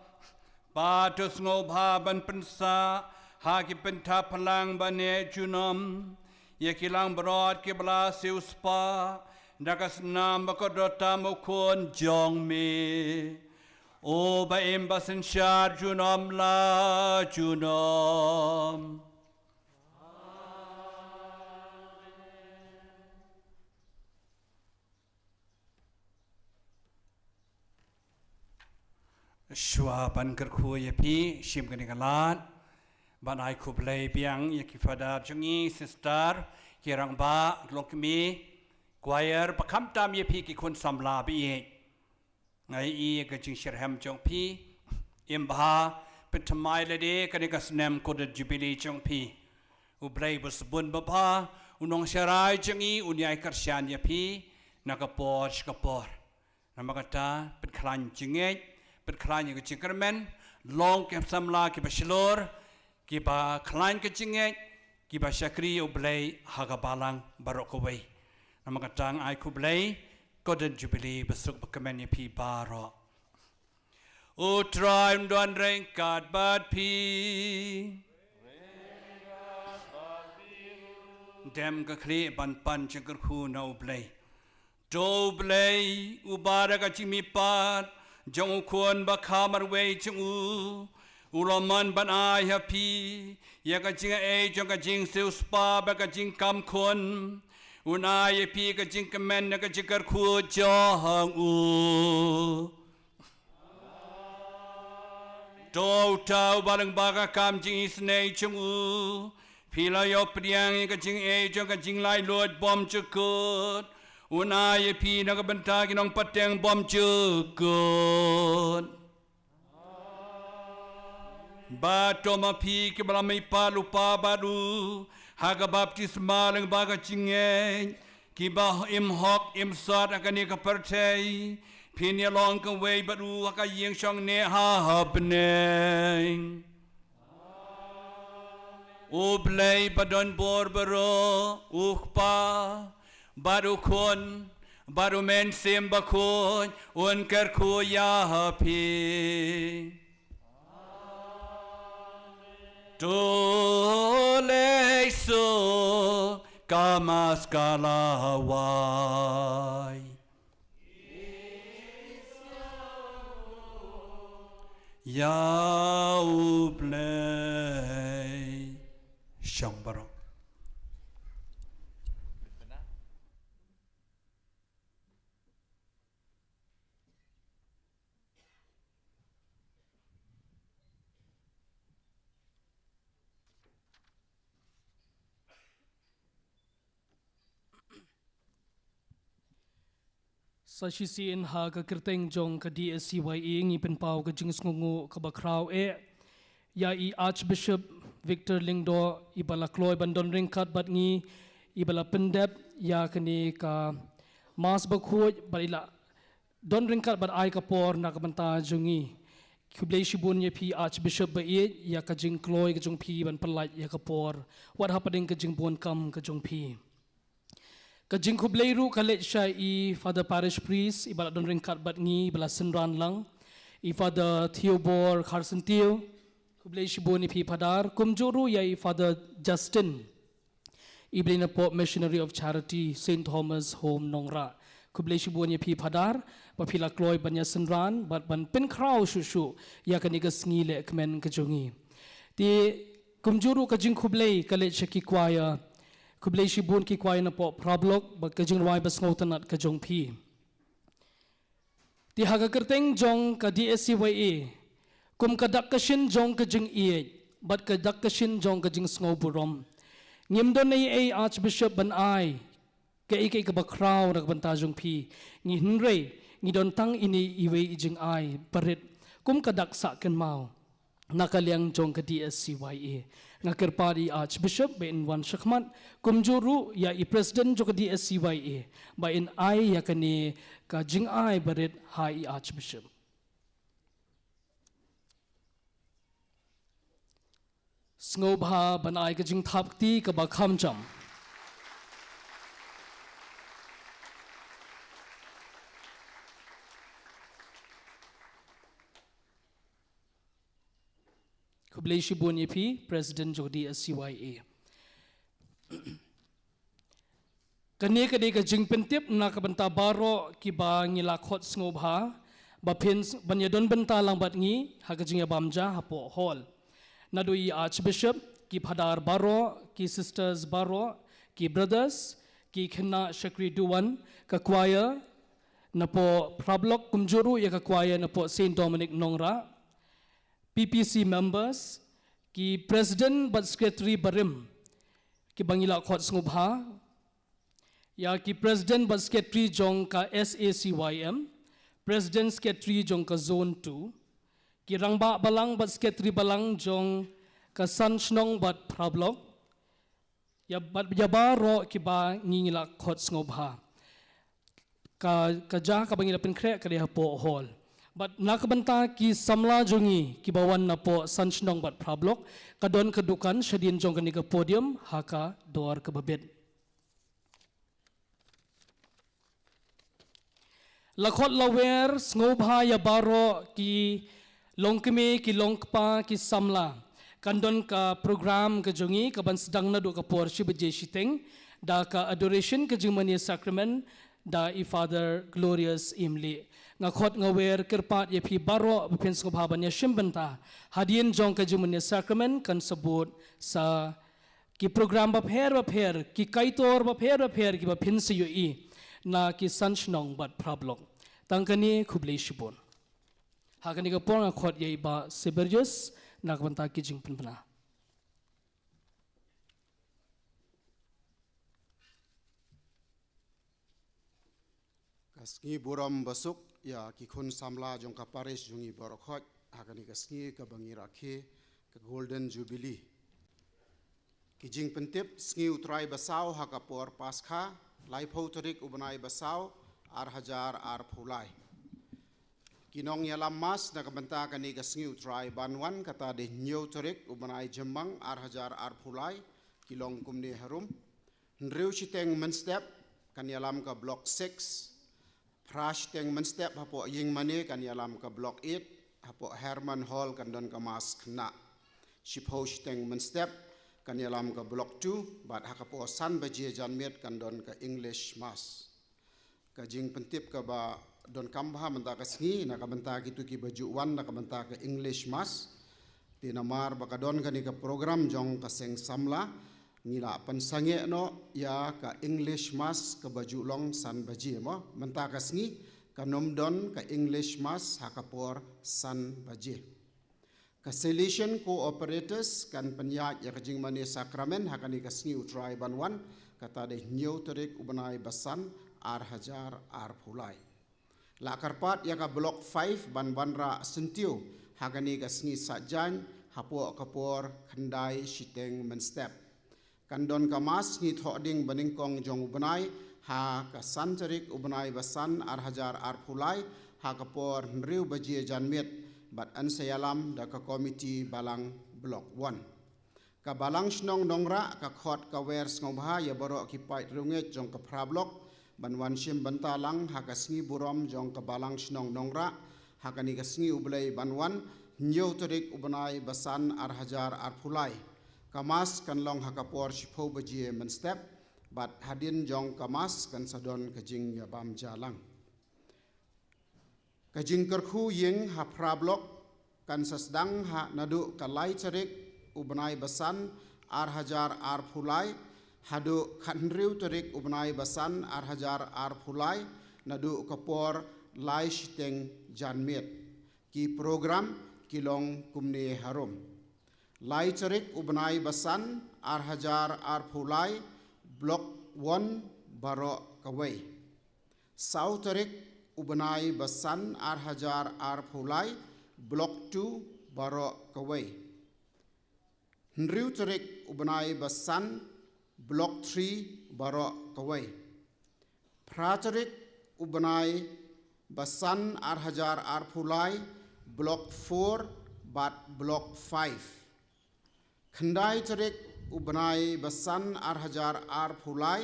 pa tu sngo bha ban pensa ha ki penta palang bane junom ye ki lang brod ki bla siu spa nakas nam ba ko dota mo kon jong mi o ba em ba sen shar junom la junom Shua ban kerku ye pi shim kani kalat ban ai kublai biang ye ki fada jungi sister kirang ba lokmi choir pakam tam ye pi ki kun samla bi ye ngai i ka jing shirham jong pi imba petamai le de kani ka snem ko de jubilee jong pi ublai bus bun ba pa unong sharai jungi unyai karsyan ye pi nakapor shkapor namakata pet klan jingejเป็นคลายอย่างกับจิงกระแมนลองเก็บสำลาเก็บชิลร์เก็บคลายกับจิงเงยเก็บชักรีอุบเลยหากบาลังบารอกเวยนำมากระจังไอคุบเลยก็เดินจูบิลีบสุกบักแมนยพีบารออุตรายดวนเร่งกาดบาดพีเดมกะคลีปันปันจิงกระคูนาอุบเลยโจอุบเลยอุบาระกะจิมีปาดจงควรบักขามาเวจงอุลมันบันอายฮพีอยากจิงเอจงกจิงเซลสปาบักจิงคำคนอุนายพีกจิงกแมนนักจิกรคูจอหังอูโตเท้าบาลังบากคำจิงอิสเนยจงอูพีลายปเรียงกจิงเอจงกจิงไลลวดบอมจุกุดอุนายพีนักบันทากินองปัตเตงบอมจุกุดบาตอมาพีกิบลาไม่ปาลุปาบาดูหากบัพติสมาลังบากจิงเงกิบาอิมฮอกอิมซาดอากันนี้กับประเทศพีเนียลองกันเวบาดูหากยิงช่องเนฮาฮับเนงอุบเลยบดอนบอร์บโรอุกปาbaru kon baru men sim bakon un kerku ya hapi tole so kamas kalawai ya ublay shang barok Sashisi in ha ka kirteng jong ka DSCYE ngi pen pau ka jing sngungu ka bakraw ya i Archbishop Victor Lingdo ibala kloy bandon ringkat bat ngi ibala pendep ya kani ka mas Bakhuid balila don ringkat bat ai ka por na ka banta jungi kublei shibun ye pi Archbishop ba ya ka jing kloy ka jong pi ban palai ya ka por what happening ka jing bon kam ka jong pi Kajing kublei ru kalet shay I Father Parish Priest ibala don ringkat bat ngi ibala senran lang I Father Theobor Carson Theo kublei shibuni pi padar kumjuru ya I Father Justin iblina Pop Missionary of Charity St. Thomas Home Nongra kublei shibuni pi padar papila kloy banya senran bat ban pen kraw shushu ya kaniga sngi le kmen kajungi ti kumjuru kajing kublei kalet shaki kwaya kublei shibun ki kwai na po prablok ba kajing wai bas ngautanat ka jong pi ti haga kerteng jong ka DSCYE kum kadak kashin jong ka jing ie bat kadak kashin jong ka jing sngo burom ngimdon nei Archbishop ban ai ka ike ka bakraw na banta jong pi ngi hinre ngi don tang ini iwe jing ai parit kum kadak sa ken mau nakaliang jong ka DSCYE ngakirpari Archbishop ba in wan shakmat kumjuru ya I President jo ka DSCYE ba in ai ya kani ka jing ai barit ha I Archbishop sngo bha ban ai ka jing thap ti ka ba kham jam kublai shibun yepi President Jodi CYA. Kani kadai ka jing pentip na ka benta baro ki ba ngilakot ngobha ba pin banyadon benta lang bat ngi ha ka jing bamja hapo hall. Nadui Archbishop ki padar baro ki sisters baro ki brothers ki khna shakri duwan ka choir na po prablok kumjuru ya ka choir na po Saint Dominic Nongra PPC members ki president but secretary barim ki bangila khot ngobha ya ki president but secretary jong ka SACYM president secretary jong ka zone 2 ki rangba balang but secretary balang jong ka sanchnong but prablok ya bat baro ki ba ngingila khot ngobha ka ja ka bangila penkre ka dia po hall but nakabanta ki samla jongi ki bawan na po sanchnong but prablok kadon kadukan shadin jong kani ka podium haka dor ka babet lakhot lawer ngobha ya baro ki longkeme ki longkpa ki samla kandon ka program ka jongi ka ban sedang na do ka por shibaje shiteng da ka adoration ka jingmani sacrament da I Father Glorious Imli ngakhot ngawer kerpat ye phi baro bapin ngobha ban ya shimbanta hadien jong ka jingmani sacrament kan sebut sa ki program bapher ki kaitor bapher ki bapin siyui na ki sanchnong bat prablok tangkani kublai shibon hakani ka por ngakhot ye ba Seberjus nak banta ki jing penpena kasngi buram basuk ya ki khun samla jong ka parish jungi borokhot hakani kasngi ka bangi rakhe ka golden jubilee ki jing pentip sngi utrai basau hakapor paskha lai phautorik ubnai basau ar hajar ar phulai kinong yalam mas na kabanta kani kasngi utrai banwan kata de nyautorik ubnai jembang ar hajar ar phulai kilong kumni harum nriu chiteng menstep kan yalam ka block 6 prash teng menstep hapo ying mane kan yalam ka block 8 hapo Herman Hall kan don ka mas khna shipho teng menstep kan yalam ka block 2 bat hakapo san baje janmet kan don ka English mas ka jing pentip ka ba don kambha menta ka sngi na ka benta gitu ki baju wan na ka benta ka English mas tinamar ba ka don ka ni ka program jong ka seng samla nila pansange no ya ka English mas ka baju long san baje mo menta ka sngi ka nom don ka English mas hakapor san baje ka Salesian cooperators kan penyat ya kajing mani sakramen hakani kasngi utrai banwan kata de nyau terik ubanai basan ar hajar ar phulai la karpat ya ka block 5 ban banra sentiu hakani kasngi sajan hapo kapor khandai shiteng menstep kandon kamas ni thoding baningkong jong ubanai ha ka santerik ubanai basan ar hajar ar phulai ha kapor nriu baje janmet bat an sayalam da ka komiti balang block 1 ka balang snong nongra ka khot ka wer ngobha ya baro ki pait runge jong ka prablok banwan shim bantalang ha ka sngi burom jong ka balang snong nongra ha ka ni ka sngi ublei banwan nyau torik ubnai basan ar hajar ar phulai kamas kan long ha ka por shipho baje men step bat hadin jong kamas kan sadon ka jing ya bam jalang kajing kerkhu ying ha prablok kan sasdang ha nadu kalai cerik ubnai basan ar hajar ar phulai hadu khanriu terik ubnai basan ar hajar ar phulai nadu kapor lai shiteng janmet ki program kilong kumne harum lai cerik ubnai basan ar hajar ar phulai block 1 baro kawai sau terik ubanai basan ar hajar ar phulai block 2 baro kawai nriu terik ubanai basan block 3 baro kawai praterik ubanai basan ar hajar ar phulai block 4 bat block 5 khandai terik ubanai basan ar hajar ar phulai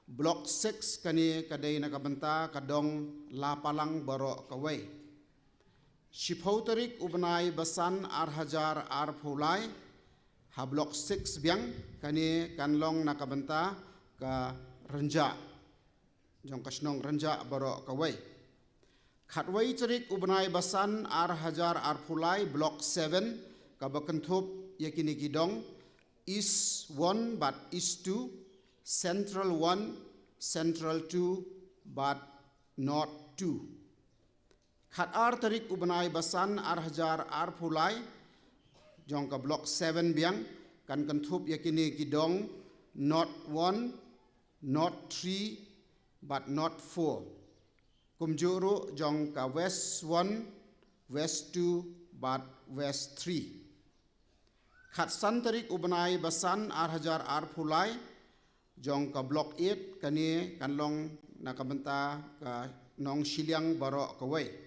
block 6 kani kadai na kabanta kadong lapalang baro kawai Shiphotarik ubnai basan hajar pulai ha blok 6 biang kani kanlong nakabenta ka renja jong kasnong renja baro kawai khatwai tarik ubnai basan hajar pulai blok 7 ka bakentup yakini gidong east 1 but east 2 central 1 central 2 but north 2 Khat tarik ubnai basan hajar pulai jong ka blok 7 biang kan kentup yakini gidong not 1 not 3 but not 4 kumjuru jong ka west 1 west 2 but west 3 Khat san tarik ubnai basan hajar pulai jong ka blok 8 kani kanlong nakabenta ka nong siliang baro kawai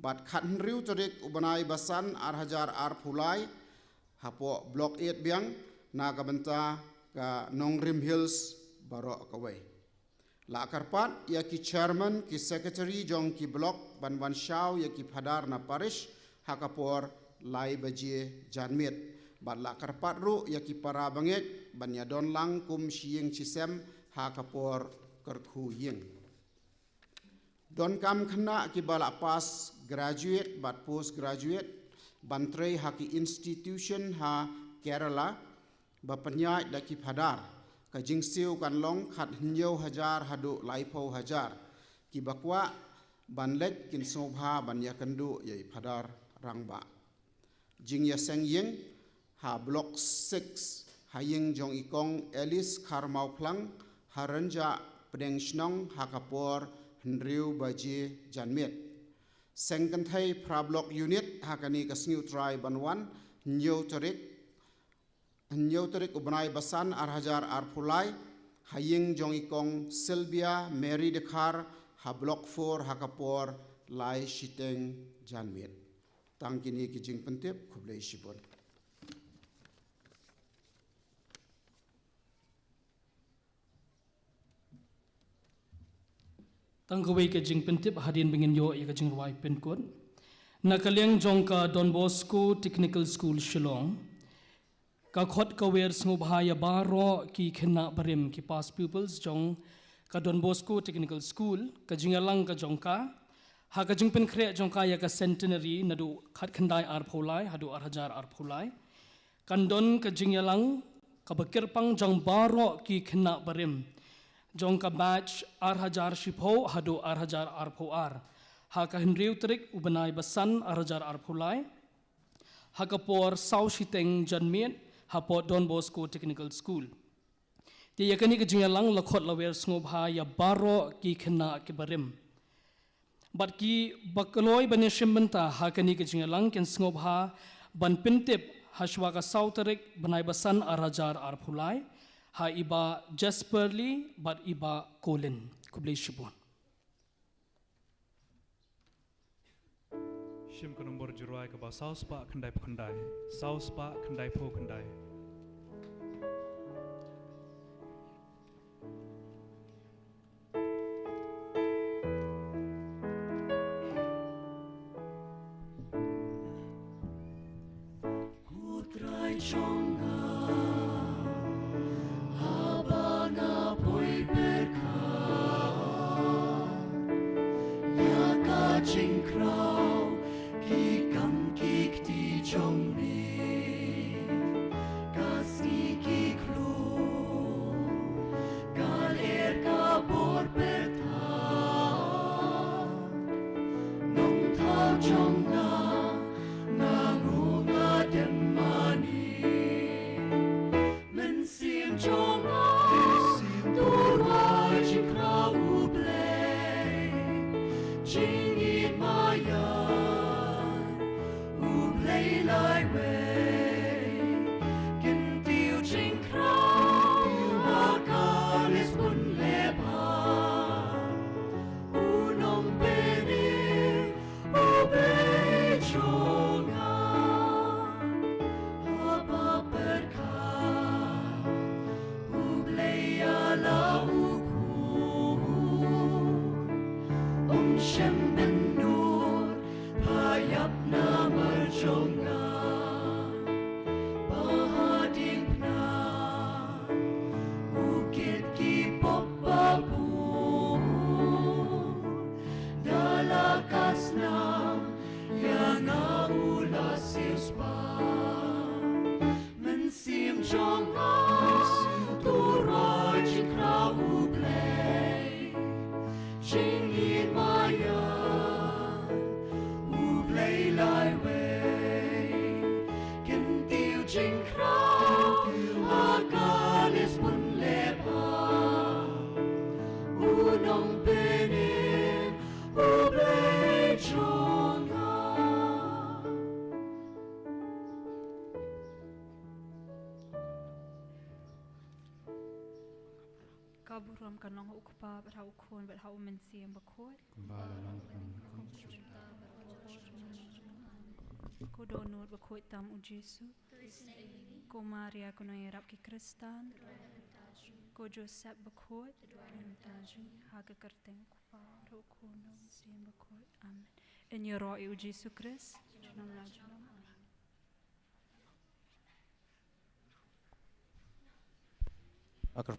Bat khat riu tarik ubnai basan hajar pulai hapo blok 8 biang nakabenta ka Nongrim Hills baro kawai. La karpat ya ki chairman ki secretary jong ki blok banwan shaw ya ki phadar na parish hakapor lai baje janmit. Bat la karpat ru ya ki para banget banya don lang kum siing chisem hakapor kerkhu ying. Don kam khana ki bala pas graduate but post graduate bantrei haki institution ha Kerala bapanya da ki phadar ka jingsiu kan long khat hinyo hajar hadu laipo hajar ki bakwa banlet kin sobha banya kandu yai phadar rangba jing ya seng yeng ha block 6 haying jong ikong Alice Karmau Plang haranja pedeng snong hakapor Hendriu baje janmet sengkan thai pra block unit hakani kasngiu try banwan nyo tarik ubnai basan hajar pulai haying jong ikong Sylvia Mary Dekhar ha block 4 hakapor lai shiteng janmet tangkini ki jing pentep khublei shibon Tangkawai ke jing pentip hadian bingin yo ya ke jing ruai penkot. Nakaliang jong ka Don Bosco Technical School Shillong. Ka khot ka wer ngubhaya baro ki khena barim ki past pupils jong ka Don Bosco Technical School ka jingalang ka jong ka ha ka jing pen khre jong ka ya ka centenary nadu khat khandai pholai hadu hajar pholai. Kan don ka jingalang ka bakirpang jong baro ki khena barim. Jong ka batch hajar shipho hadu hajar phoar ha ka hinriu trik ubnai basan hajar pholai ha ka por sau shiteng janmien ha po Don Bosco Technical School ti yakani ka jingalang lakhot lawer snobha ya baro ki khna ki barim bat ki bakloi bane shimbanta ha kani ka jingalang ken snobha ban pintip hashwa ka sau trik banai basan hajar pholai ha iba Jasperly but iba Colin kublei shibon Shim ka nombor jiruai ka ba South Spa khandai pkhandai South Spa khandai pho khandai Utrai chonga Jing krau ki kam ki ti chong mi kasi ki klo galer ka bor perta nong thao chong na ngu nga dem mani men sim chong tu wa jing krau u play jing lai way kin tiêu jing krau ka lisbon leba unong beni o be chonga haba perka ubleya la uku shem ben nur hayap nong pene Jubilee Jong Kaburam kanong ukpa berhau kun berhau mensiam Bakhuid. Ko donor Bakhuid tam ujesu. Ko Maria kuno yerap ki Kristan. Ko Joseph Bakhuid. Taji haga kerteng kupa berhau kun mensiam Bakhuid. Amen. In your roy ujesu Kris. Nam